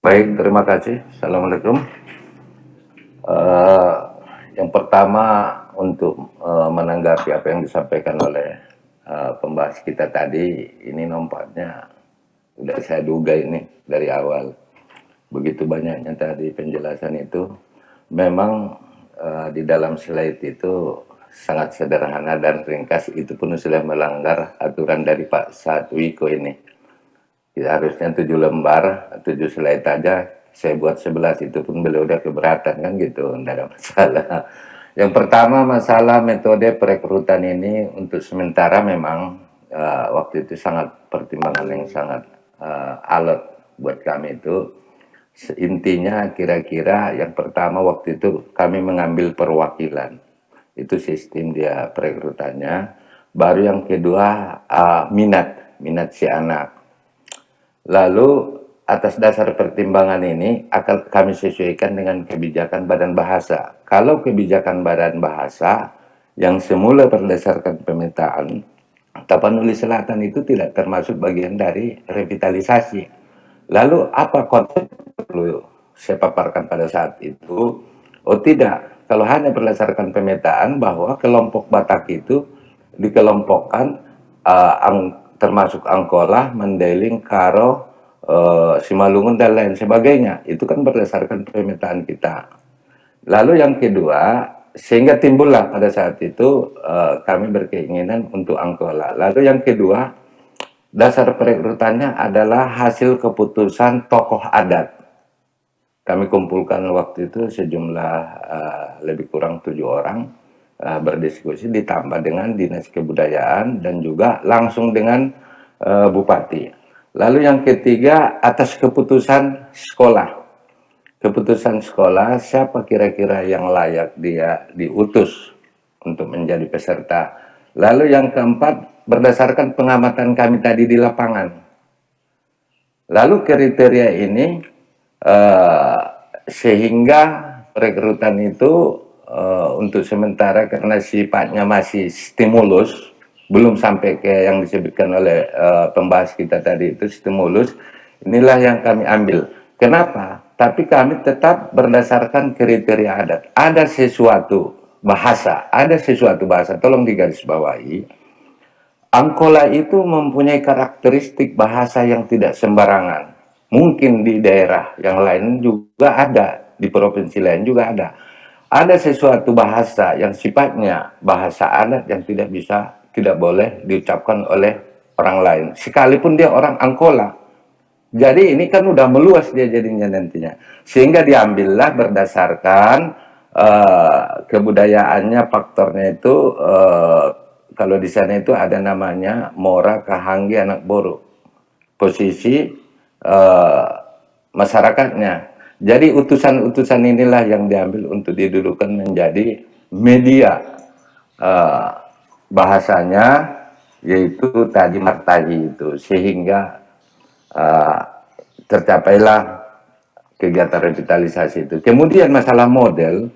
Baik, terima kasih. Assalamualaikum. Yang pertama untuk menanggapi apa yang disampaikan oleh pembahas kita tadi, ini nampaknya udah saya duga ini dari awal. Begitu banyaknya tadi penjelasan itu, memang di dalam slide itu sangat sederhana dan ringkas, itu pun sudah melanggar aturan dari Pak Satwiko ini. Harusnya 7 lembar, 7 slide aja, saya buat 11, itu pun beliau udah keberatan kan gitu, tidak ada masalah. Yang pertama masalah metode perekrutan ini untuk sementara memang waktu itu sangat pertimbangan yang sangat alot buat kami itu. Intinya kira-kira yang pertama waktu itu kami mengambil perwakilan, itu sistem dia perekrutannya. Baru yang kedua minat si anak. Lalu atas dasar pertimbangan ini akan kami sesuaikan dengan kebijakan Badan Bahasa. Kalau kebijakan Badan Bahasa yang semula berdasarkan pemetaan, Tapanuli Selatan itu tidak termasuk bagian dari revitalisasi. Lalu apa konsep perlu saya paparkan pada saat itu? Oh tidak, kalau hanya berdasarkan pemetaan bahwa kelompok Batak itu dikelompokkan termasuk Angkola, Mandailing, Karo, Simalungun dan lain sebagainya. Itu kan berdasarkan pemetaan kita. Lalu yang kedua, sehingga timbullah pada saat itu kami berkeinginan untuk Angkola. Lalu yang kedua, dasar perekrutannya adalah hasil keputusan tokoh adat. Kami kumpulkan waktu itu sejumlah lebih kurang 7 orang berdiskusi, ditambah dengan Dinas Kebudayaan dan juga langsung dengan Bupati. Lalu yang ketiga, atas keputusan sekolah. Keputusan sekolah, siapa kira-kira yang layak dia diutus untuk menjadi peserta. Lalu yang keempat, berdasarkan pengamatan kami tadi di lapangan. Lalu kriteria ini sehingga perekrutan itu untuk sementara karena sifatnya masih stimulus, belum sampai ke yang disebutkan oleh pembahas kita tadi itu stimulus, inilah yang kami ambil. Kenapa? Tapi kami tetap berdasarkan kriteria adat. Ada sesuatu bahasa, tolong digarisbawahi. Angkola itu mempunyai karakteristik bahasa yang tidak sembarangan. Mungkin di daerah yang lain juga ada, di provinsi lain juga ada. Ada sesuatu bahasa yang sifatnya bahasa adat yang tidak boleh diucapkan oleh orang lain, sekalipun dia orang Angkola. Jadi ini kan udah meluas dia jadinya nantinya, sehingga diambillah berdasarkan kebudayaannya, faktornya itu kalau di sana itu ada namanya Mora Kahanggi Anak Boru, posisi masyarakatnya. Jadi utusan-utusan inilah yang diambil untuk didudukan menjadi media bahasanya, yaitu tadi martaji itu, sehingga tercapailah kegiatan revitalisasi itu. Kemudian masalah model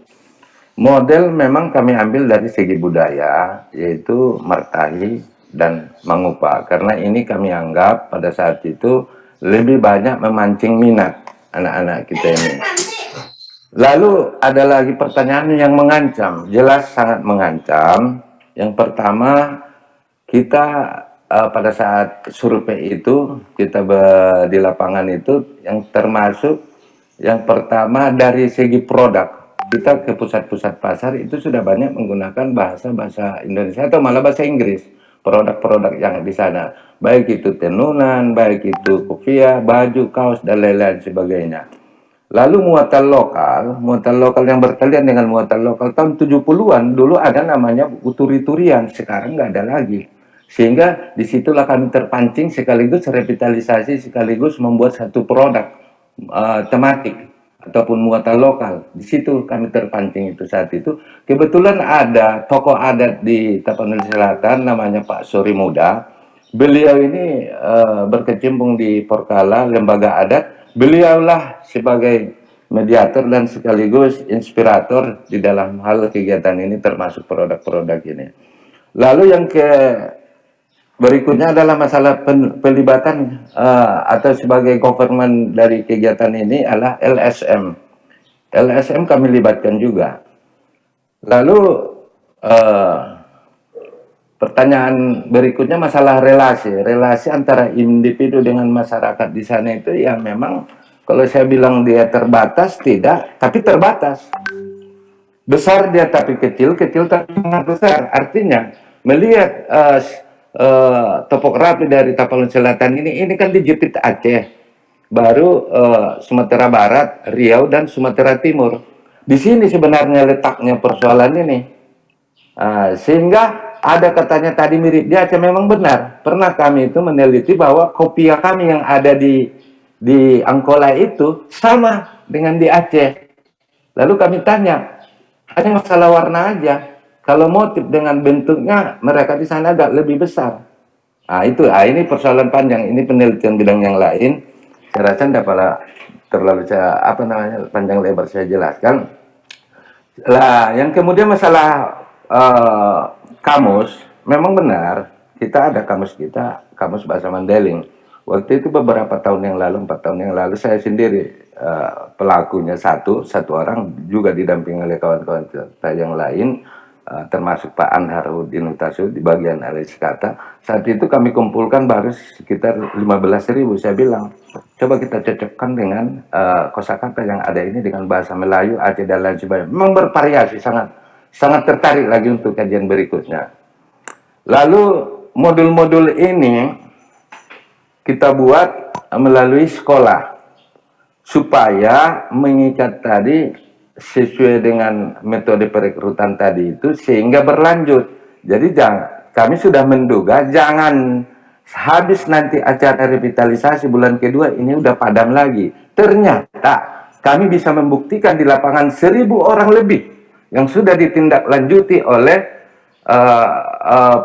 memang kami ambil dari segi budaya, yaitu martahi dan mangupa, karena ini kami anggap pada saat itu lebih banyak memancing minat anak-anak kita ini. Lalu ada lagi pertanyaan yang mengancam, jelas sangat mengancam. Yang pertama, kita pada saat survei itu, kita di lapangan itu, yang termasuk yang pertama dari segi produk. Kita ke pusat-pusat pasar itu sudah banyak menggunakan bahasa Indonesia atau malah bahasa Inggris. Produk-produk yang di sana, baik itu tenunan, baik itu kopiah, baju, kaos, dan lain-lain sebagainya. Lalu muatan lokal yang berkalian dengan muatan lokal tahun 70-an dulu ada namanya uturi-turian, sekarang nggak ada lagi. Sehingga disitulah kami terpancing sekaligus revitalisasi sekaligus membuat satu produk tematik ataupun muatan lokal. Di situ kami terpancing itu saat itu. Kebetulan ada tokoh adat di Tapanuli Selatan namanya Pak Suri Muda. Beliau ini berkecimpung di Porkala, lembaga adat. Beliaulah sebagai mediator dan sekaligus inspirator di dalam hal kegiatan ini termasuk produk-produk ini. Lalu yang berikutnya adalah masalah pelibatan atau sebagai government dari kegiatan ini adalah LSM. LSM kami libatkan juga. Lalu pertanyaan berikutnya masalah relasi antara individu dengan masyarakat di sana itu ya memang kalau saya bilang dia terbatas tidak, tapi terbatas. Besar dia tapi kecil tapi sangat besar. Artinya melihat topografi dari Tapanuli Selatan ini kan dijepit Aceh, baru Sumatera Barat, Riau dan Sumatera Timur. Di sini sebenarnya letaknya persoalan ini. Sehingga ada katanya tadi mirip di Aceh, memang benar. Pernah kami itu meneliti bahwa kopiah kami yang ada di Angkola itu sama dengan di Aceh. Lalu kami tanya, hanya masalah warna aja. Kalau motif dengan bentuknya mereka di sana agak lebih besar. Ini persoalan panjang. Ini penelitian bidang yang lain. Saya rasa tidak terlalu panjang lebar saya jelaskan. Lah, yang kemudian masalah kamus, memang benar kita ada kamus bahasa Mandailing. Waktu itu beberapa tahun yang lalu, 4 tahun yang lalu, saya sendiri pelakunya satu orang, juga didampingi oleh kawan-kawan kita yang lain, termasuk Pak Anhar Udin Utasu di bagian analis kata. Saat itu kami kumpulkan baru sekitar 15.000. Saya bilang, coba kita cocokkan dengan kosakata yang ada ini dengan bahasa Melayu, Aceh dan lain sebagainya. Memang bervariasi, sangat tertarik lagi untuk kajian berikutnya. Lalu modul-modul ini kita buat melalui sekolah supaya mengikat tadi sesuai dengan metode perekrutan tadi itu sehingga berlanjut. Jadi kami sudah menduga jangan habis nanti acara revitalisasi bulan kedua ini udah padam lagi. Ternyata kami bisa membuktikan di lapangan 1.000 orang lebih yang sudah ditindaklanjuti oleh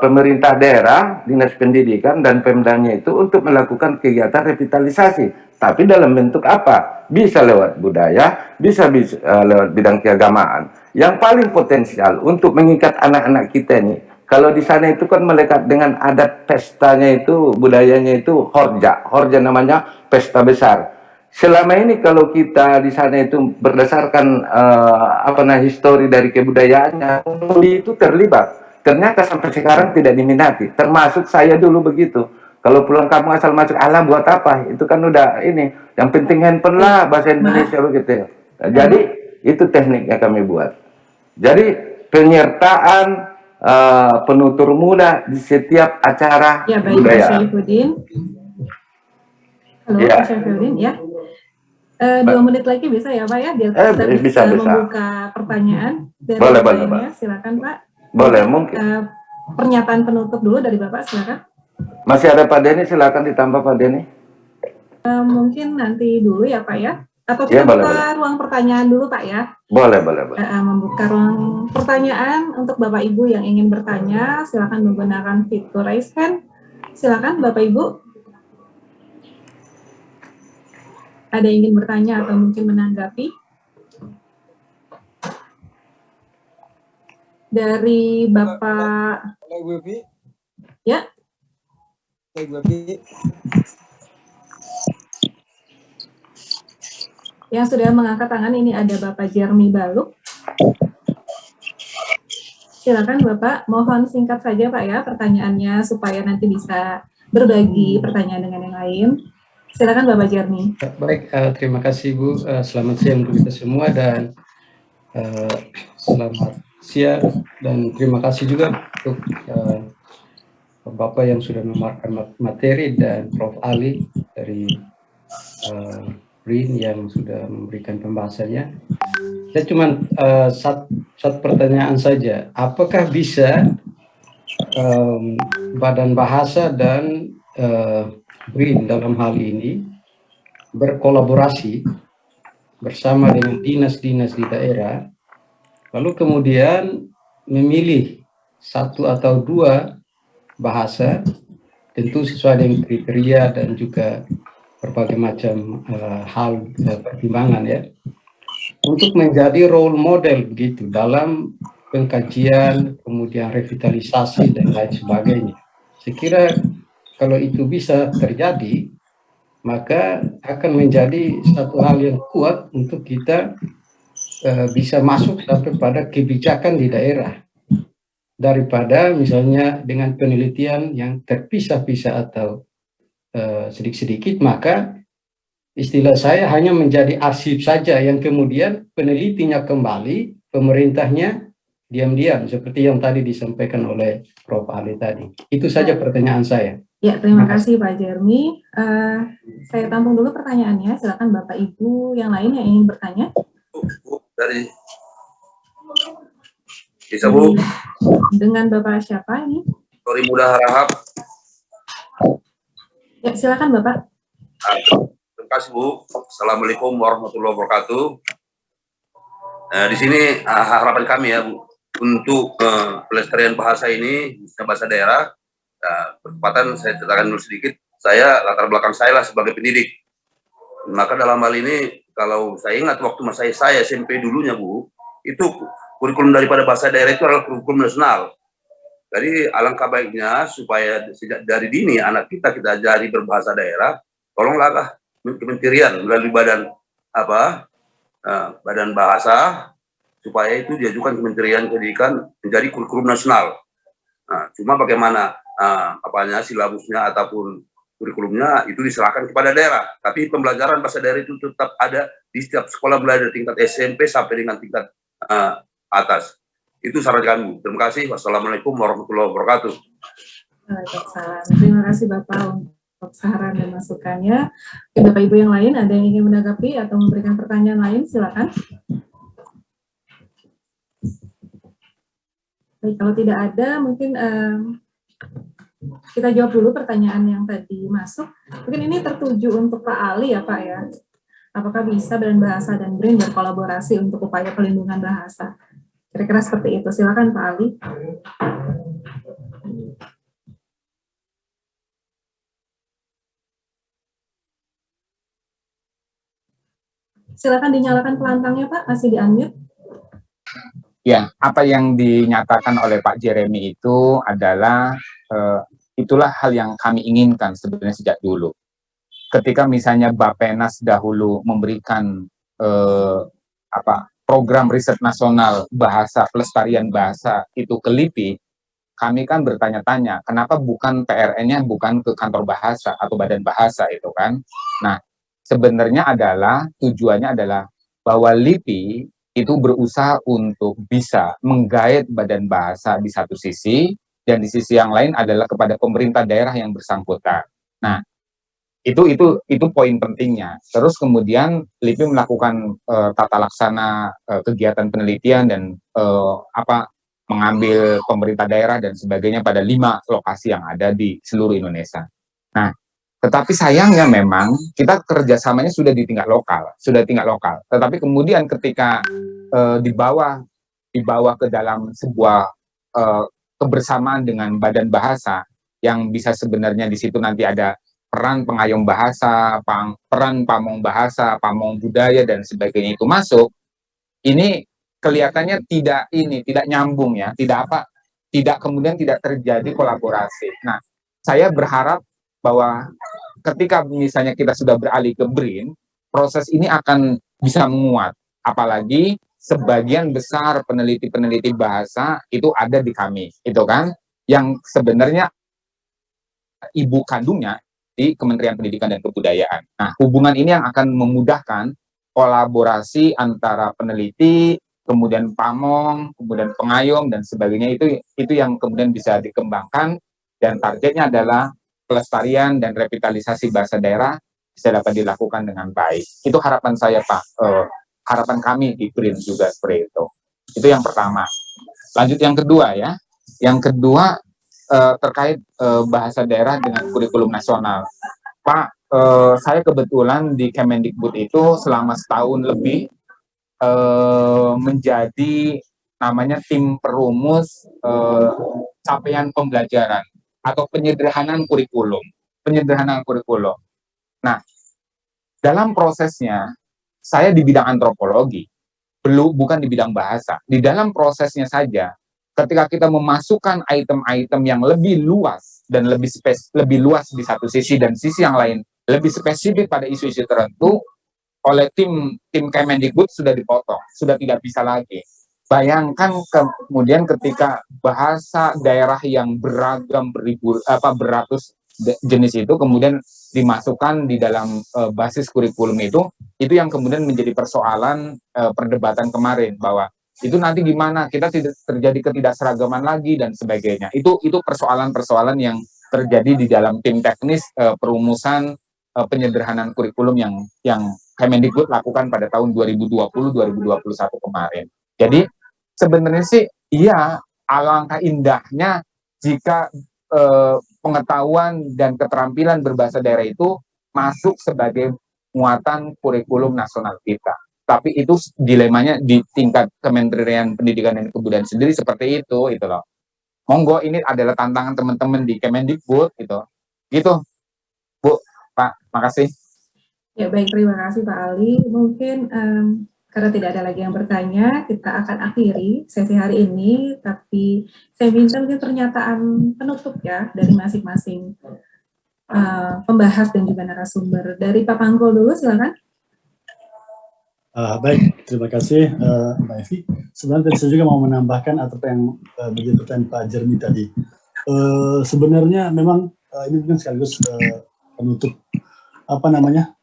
pemerintah daerah, dinas pendidikan dan pemdanya itu untuk melakukan kegiatan revitalisasi. Tapi dalam bentuk apa? Bisa lewat budaya, bisa lewat bidang keagamaan. Yang paling potensial untuk mengikat anak-anak kita ini, kalau di sana itu kan melekat dengan adat pestanya itu, budayanya itu horja namanya pesta besar. Selama ini kalau kita di sana itu berdasarkan histori dari kebudayaannya, itu terlibat. Ternyata sampai sekarang tidak diminati. Termasuk saya dulu begitu. Kalau pulang kampung asal masuk alam buat apa? Itu kan udah ini. Yang penting handphone lah bahasa Indonesia begitu. Jadi itu tekniknya kami buat. Jadi penyertaan penutur muda di setiap acara budaya. Halo, Pak Syafruddin ya. 2 menit lagi bisa ya Pak ya, biar kita bisa membuka pertanyaan dari boleh. Silakan Pak. Boleh, mungkin. Pernyataan penutup dulu dari Bapak, silakan. Masih ada Pak Denny, silakan ditambah Pak Denny. Mungkin nanti dulu ya Pak ya. Atau kita buka ruang pertanyaan dulu Pak ya. Boleh. Membuka ruang pertanyaan untuk Bapak Ibu yang ingin bertanya, silakan menggunakan fitur raise hand. Silakan Bapak Ibu. Ada yang ingin bertanya atau mungkin menanggapi? Dari Bapak... Ya. Yang sudah mengangkat tangan ini ada Bapak Jeremy Baluk. Silakan Bapak, mohon singkat saja Pak ya pertanyaannya supaya nanti bisa berbagi pertanyaan dengan yang lain. Silakan Bapak Jeremy. Baik, terima kasih Bu. Selamat siang untuk kita semua dan selamat siang dan terima kasih juga untuk Bapak yang sudah memaparkan materi dan Prof. Ali dari BRIN yang sudah memberikan pembahasannya. Saya cuma satu pertanyaan saja. Apakah bisa Badan Bahasa dan BRIN dalam hal ini berkolaborasi bersama dengan dinas-dinas di daerah, lalu kemudian memilih satu atau dua bahasa, tentu sesuai dengan kriteria dan juga berbagai macam hal pertimbangan ya, untuk menjadi role model begitu dalam pengkajian, kemudian revitalisasi dan lain sebagainya. Saya kira kalau itu bisa terjadi, maka akan menjadi satu hal yang kuat untuk kita bisa masuk sampai pada kebijakan di daerah, daripada misalnya dengan penelitian yang terpisah-pisah atau sedikit-sedikit, maka istilah saya hanya menjadi arsip saja yang kemudian penelitinya kembali, pemerintahnya diam-diam seperti yang tadi disampaikan oleh Prof. Ali tadi. Itu saja pertanyaan saya. Ya, terima kasih Pak Jeremy. Saya tampung dulu pertanyaannya. Silakan Bapak Ibu yang lain yang ingin bertanya. Bu, dari bisa Bu? Dengan Bapak siapa ini? Sorry Muda Harahap. Ya, silakan Bapak. Terima kasih Bu. Assalamualaikum warahmatullahi wabarakatuh. Di sini harapan kami ya Bu, untuk pelestarian bahasa ini, bahasa daerah. Bertepatan saya ceritakan dulu sedikit. Saya latar belakang saya lah sebagai pendidik. Maka dalam hal ini, kalau saya ingat waktu masa saya SMP dulunya Bu, itu kurikulum daripada bahasa daerah itu adalah kurikulum nasional. Jadi alangkah baiknya supaya sejak dari dini anak kita ajari berbahasa daerah, tolonglah kementerian melalui badan badan bahasa, supaya itu diajukan Kementerian Pendidikan menjadi kurikulum nasional. Nah, cuma bagaimana silabusnya ataupun kurikulumnya itu diserahkan kepada daerah. Tapi pembelajaran bahasa daerah itu tetap ada di setiap sekolah mulai dari tingkat SMP sampai dengan tingkat atas. Itu saran kami. Terima kasih. Wassalamualaikum warahmatullahi wabarakatuh. Waalaikumsalam. Terima kasih Bapak untuk saran dan masukannya. Oke, Bapak Ibu yang lain ada yang ingin menanggapi atau memberikan pertanyaan lain, silakan. Baik, kalau tidak ada, mungkin kita jawab dulu pertanyaan yang tadi masuk. Mungkin ini tertuju untuk Pak Ali ya Pak ya. Apakah bisa Badan Bahasa dan BRIN berkolaborasi untuk upaya pelindungan bahasa? Kira-kira seperti itu. Silakan Pak Ali. Silakan dinyalakan pelantangnya Pak, masih di-unmute. Ya, apa yang dinyatakan oleh Pak Jeremy itu adalah itulah hal yang kami inginkan sebenarnya sejak dulu. Ketika misalnya Bappenas dahulu memberikan program riset nasional bahasa, pelestarian bahasa itu ke LIPI, kami kan bertanya-tanya, kenapa bukan PRN-nya bukan ke kantor bahasa atau badan bahasa itu kan? Nah, sebenarnya adalah tujuannya adalah bahwa LIPI itu berusaha untuk bisa menggait badan bahasa di satu sisi, dan di sisi yang lain adalah kepada pemerintah daerah yang bersangkutan. Nah, itu poin pentingnya. Terus kemudian LIPI melakukan tata laksana kegiatan penelitian dan mengambil pemerintah daerah dan sebagainya pada 5 lokasi yang ada di seluruh Indonesia. Nah, tetapi sayangnya memang kita kerjasamanya sudah di tingkat lokal, Tetapi kemudian ketika dibawa ke dalam sebuah kebersamaan dengan badan bahasa yang bisa sebenarnya di situ nanti ada peran pengayom bahasa, peran pamong bahasa, pamong budaya dan sebagainya itu masuk, ini kelihatannya tidak nyambung ya, kemudian tidak terjadi kolaborasi. Nah, saya berharap bahwa ketika misalnya kita sudah beralih ke BRIN, proses ini akan bisa menguat. Apalagi sebagian besar peneliti-peneliti bahasa itu ada di kami, itu kan, yang sebenarnya ibu kandungnya di Kementerian Pendidikan dan Kebudayaan. Nah, hubungan ini yang akan memudahkan kolaborasi antara peneliti, kemudian pamong, kemudian pengayom dan sebagainya, itu yang kemudian bisa dikembangkan, dan targetnya adalah pelestarian dan revitalisasi bahasa daerah bisa dapat dilakukan dengan baik. Itu harapan saya, Pak. Harapan kami di BRIN juga seperti itu. Itu yang pertama. Lanjut yang kedua ya. Yang kedua terkait bahasa daerah dengan kurikulum nasional. Pak, saya kebetulan di Kemendikbud itu selama setahun lebih menjadi namanya tim perumus capaian pembelajaran atau penyederhanaan kurikulum. Penyederhanaan kurikulum. Nah, dalam prosesnya, saya di bidang antropologi, bukan di bidang bahasa. Di dalam prosesnya saja, ketika kita memasukkan item-item yang lebih luas dan lebih luas di satu sisi dan sisi yang lain lebih spesifik pada isu-isu tertentu, oleh tim Kemendikbud sudah dipotong, sudah tidak bisa lagi. Bayangkan kemudian ketika bahasa daerah yang beragam beratus jenis itu kemudian dimasukkan di dalam basis kurikulum itu yang kemudian menjadi persoalan perdebatan kemarin, bahwa itu nanti gimana kita tidak terjadi ketidakseragaman lagi dan sebagainya. Itu persoalan-persoalan yang terjadi di dalam tim teknis perumusan penyederhanaan kurikulum yang Kemendikbud lakukan pada tahun 2020-2021 kemarin. Jadi sebenarnya sih iya, alangkah indahnya jika pengetahuan dan keterampilan berbahasa daerah itu masuk sebagai muatan kurikulum nasional kita. Tapi itu dilemanya di tingkat Kementerian Pendidikan dan Kebudayaan sendiri seperti itu loh. Monggo, ini adalah tantangan teman-teman di Kemendikbud gitu. Bu, Pak, makasih. Ya baik, terima kasih Pak Ali. Mungkin karena tidak ada lagi yang bertanya, kita akan akhiri sesi hari ini, tapi saya minta mungkin pernyataan penutup ya dari masing-masing pembahas dan juga narasumber. Dari Pak Pangkol dulu, silakan. Baik, terima kasih Mbak Evi. Sebenarnya saya juga mau menambahkan apa yang menjadi pertanyaan Pak Jeremy tadi. Sebenarnya memang ini mungkin sekaligus penutup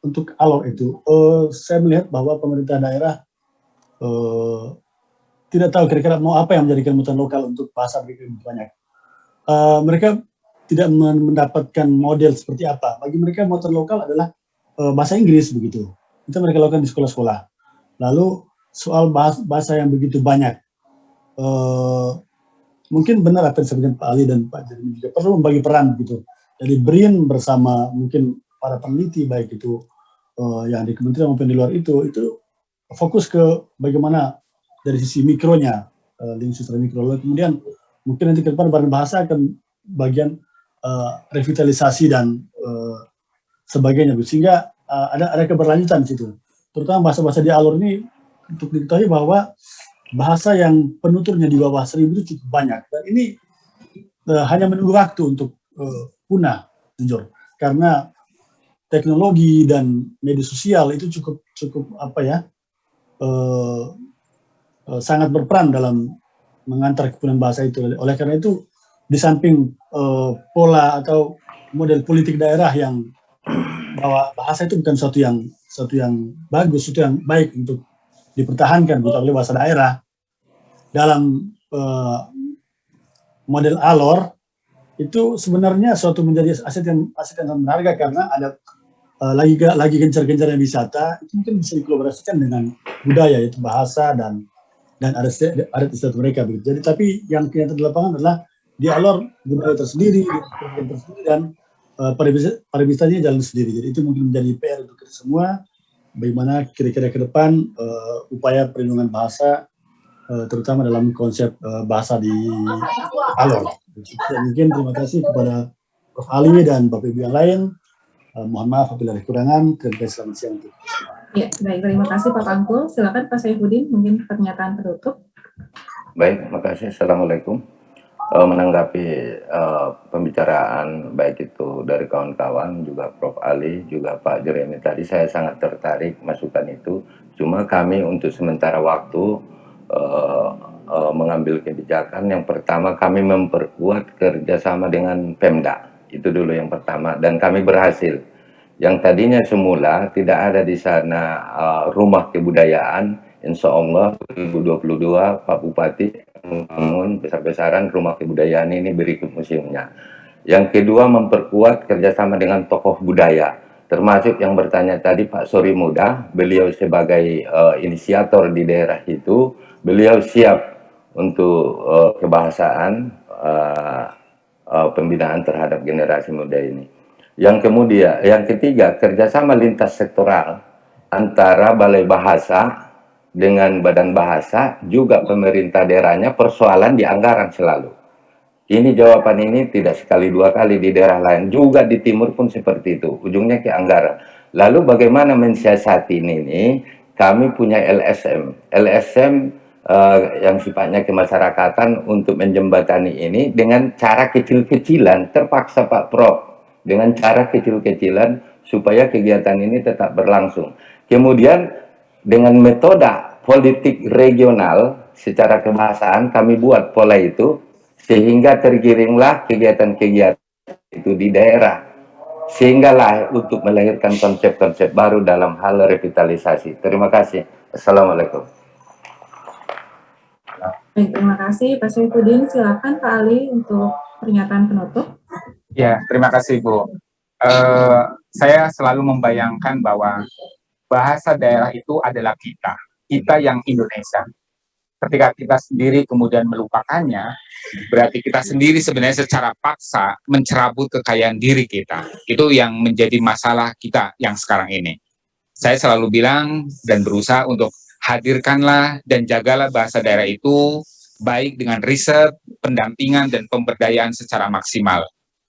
untuk alor itu. Saya melihat bahwa pemerintah daerah tidak tahu kira-kira mau apa yang menjadikan muatan lokal untuk bahasa begitu banyak. Mereka tidak mendapatkan model seperti apa. Bagi mereka muatan lokal adalah bahasa Inggris begitu. Itu mereka lakukan di sekolah-sekolah. Lalu soal bahasa yang begitu banyak, mungkin benar apa yang disampaikan Pak Ali dan Pak Jeremy juga perlu membagi peran gitu. Jadi BRIN bersama mungkin para peneliti baik itu yang di kementerian maupun di luar itu fokus ke bagaimana dari sisi mikronya, lingkup mikro. Lalu kemudian mungkin nanti ke depan Badan Bahasa akan bagian revitalisasi dan sebagainya, sehingga ada keberlanjutan di situ. Terutama bahasa-bahasa di alur ini untuk diketahui bahwa bahasa yang penuturnya di bawah 1000 itu cukup banyak, dan ini hanya menunggu waktu untuk punah, jujur, karena teknologi dan media sosial itu cukup sangat berperan dalam mengantar kepunahan bahasa itu. Oleh karena itu, di samping pola atau model politik daerah yang bahwa bahasa itu bukan sesuatu yang bagus, sesuatu yang baik untuk dipertahankan oleh bahasa daerah, dalam model alor itu sebenarnya suatu menjadi aset yang sangat berharga, karena ada lagi gencar-gencarnya wisata, itu mungkin bisa dikolaborasikan dengan budaya, yaitu bahasa dan adat istiadat mereka begitu. Jadi tapi yang kenyataan di lapangan adalah di alor budaya tersendiri dan pariwisatanya jalan sendiri. Jadi itu mungkin menjadi PR untuk kita semua, bagaimana kira-kira ke depan upaya perlindungan bahasa, terutama dalam konsep bahasa di alor. Mungkin terima kasih kepada Prof. Ali dan Bapak Ibu yang lain. Mohon maaf apabila ada kekurangan. Terima kasih, selamat siang untuk semua. Ya, baik, terima kasih Pak Pangkul. Silakan Pak Saifuddin, mungkin pernyataan penutup. Baik, terima kasih. Assalamualaikum. menanggapi pembicaraan baik itu dari kawan-kawan, juga Prof. Ali, juga Pak Jeremy tadi. Saya sangat tertarik masukan itu. Cuma kami untuk sementara waktu mengambil kebijakan. Yang pertama, kami memperkuat kerjasama dengan Pemda. Itu dulu yang pertama, dan kami berhasil. Yang tadinya semula tidak ada di sana rumah kebudayaan, insya Allah 2022 Pak Bupati membangun besar-besaran rumah kebudayaan ini berikut museumnya. Yang kedua, memperkuat kerjasama dengan tokoh budaya, termasuk yang bertanya tadi Pak Sori Muda. Beliau sebagai inisiator di daerah itu, beliau siap untuk kebahasaan, pembinaan terhadap generasi muda ini. Yang kemudian, yang ketiga, kerjasama lintas sektoral antara Balai Bahasa dengan Badan Bahasa, juga pemerintah daerahnya. Persoalan di anggaran selalu. Ini jawaban ini tidak sekali dua kali di daerah lain, juga di timur pun seperti itu, ujungnya ke anggaran. Lalu bagaimana mensiasati ini? Kami punya LSM yang sifatnya kemasyarakatan untuk menjembatani ini dengan cara kecil-kecilan, terpaksa Pak Prof, dengan cara kecil-kecilan supaya kegiatan ini tetap berlangsung. Kemudian dengan metode politik regional secara kebahasaan kami buat pola itu, sehingga tergiringlah kegiatan-kegiatan itu di daerah, sehinggalah untuk melahirkan konsep-konsep baru dalam hal revitalisasi. Terima kasih. Assalamualaikum. Baik, terima kasih Pak Saifuddin. Silakan Pak Ali untuk pernyataan penutup. Ya, terima kasih Bu. Saya selalu membayangkan bahwa bahasa daerah itu adalah kita yang Indonesia. Ketika kita sendiri kemudian melupakannya, berarti kita sendiri sebenarnya secara paksa mencerabut kekayaan diri kita. Itu yang menjadi masalah kita yang sekarang ini. Saya selalu bilang dan berusaha untuk hadirkanlah dan jagalah bahasa daerah itu, baik dengan riset, pendampingan, dan pemberdayaan secara maksimal.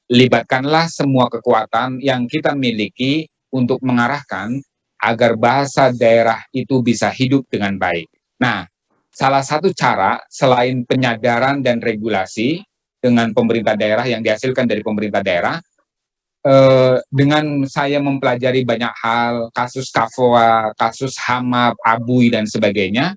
Libatkanlah semua kekuatan yang kita miliki untuk mengarahkan agar bahasa daerah itu bisa hidup dengan baik. Nah, salah satu cara selain penyadaran dan regulasi dengan pemerintah daerah yang dihasilkan dari pemerintah daerah, dengan saya mempelajari banyak hal, kasus Kafwa, kasus Hamap, Abui, dan sebagainya,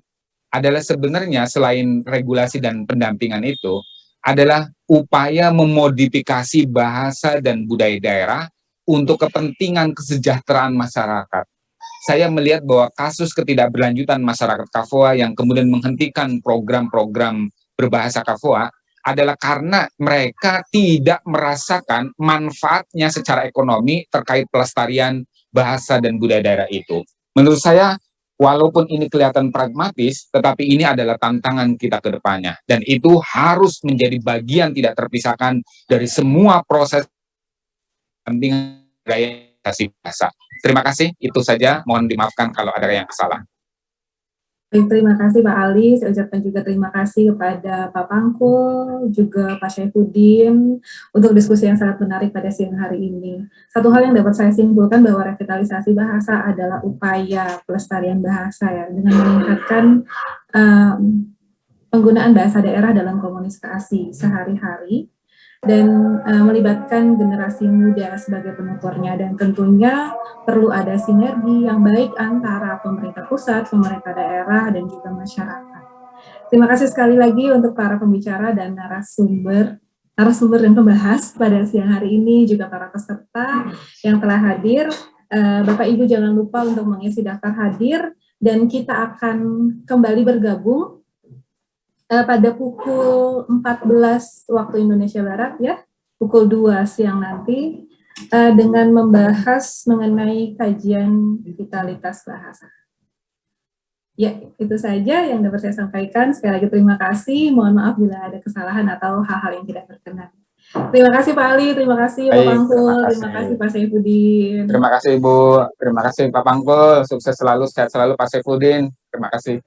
adalah sebenarnya selain regulasi dan pendampingan itu, adalah upaya memodifikasi bahasa dan budaya daerah untuk kepentingan kesejahteraan masyarakat. Saya melihat bahwa kasus ketidakberlanjutan masyarakat Kafwa yang kemudian menghentikan program-program berbahasa Kafwa adalah karena mereka tidak merasakan manfaatnya secara ekonomi terkait pelestarian bahasa dan budaya daerah itu. Menurut saya, walaupun ini kelihatan pragmatis, tetapi ini adalah tantangan kita ke depannya. Dan itu harus menjadi bagian tidak terpisahkan dari semua proses pendampingan gayasi bahasa. Terima kasih, itu saja. Mohon dimaafkan kalau ada yang salah. Baik, terima kasih Pak Ali. Saya ucapkan juga terima kasih kepada Pak Pangkul, juga Pak Saifuddin untuk diskusi yang sangat menarik pada siang hari ini. Satu hal yang dapat saya simpulkan bahwa revitalisasi bahasa adalah upaya pelestarian bahasa ya, dengan meningkatkan penggunaan bahasa daerah dalam komunikasi sehari-hari dan melibatkan generasi muda sebagai penuturnya, dan tentunya perlu ada sinergi yang baik antara pemerintah pusat, pemerintah daerah, dan juga masyarakat. Terima kasih sekali lagi untuk para pembicara dan narasumber dan pembahas pada siang hari ini, juga para peserta yang telah hadir. Bapak Ibu jangan lupa untuk mengisi daftar hadir, dan kita akan kembali bergabung pada pukul 14 waktu Indonesia Barat ya, pukul 2 siang nanti, dengan membahas mengenai kajian vitalitas bahasa. Ya, itu saja yang dapat saya sampaikan. Sekali lagi terima kasih, mohon maaf bila ada kesalahan atau hal-hal yang tidak berkenan. Terima kasih Pak Ali, terima kasih Pak Pangkul, terima kasih Pak Saifuddin. Terima kasih Ibu, terima kasih Pak Pangkul, sukses selalu, sehat selalu Pak Saifuddin, terima kasih.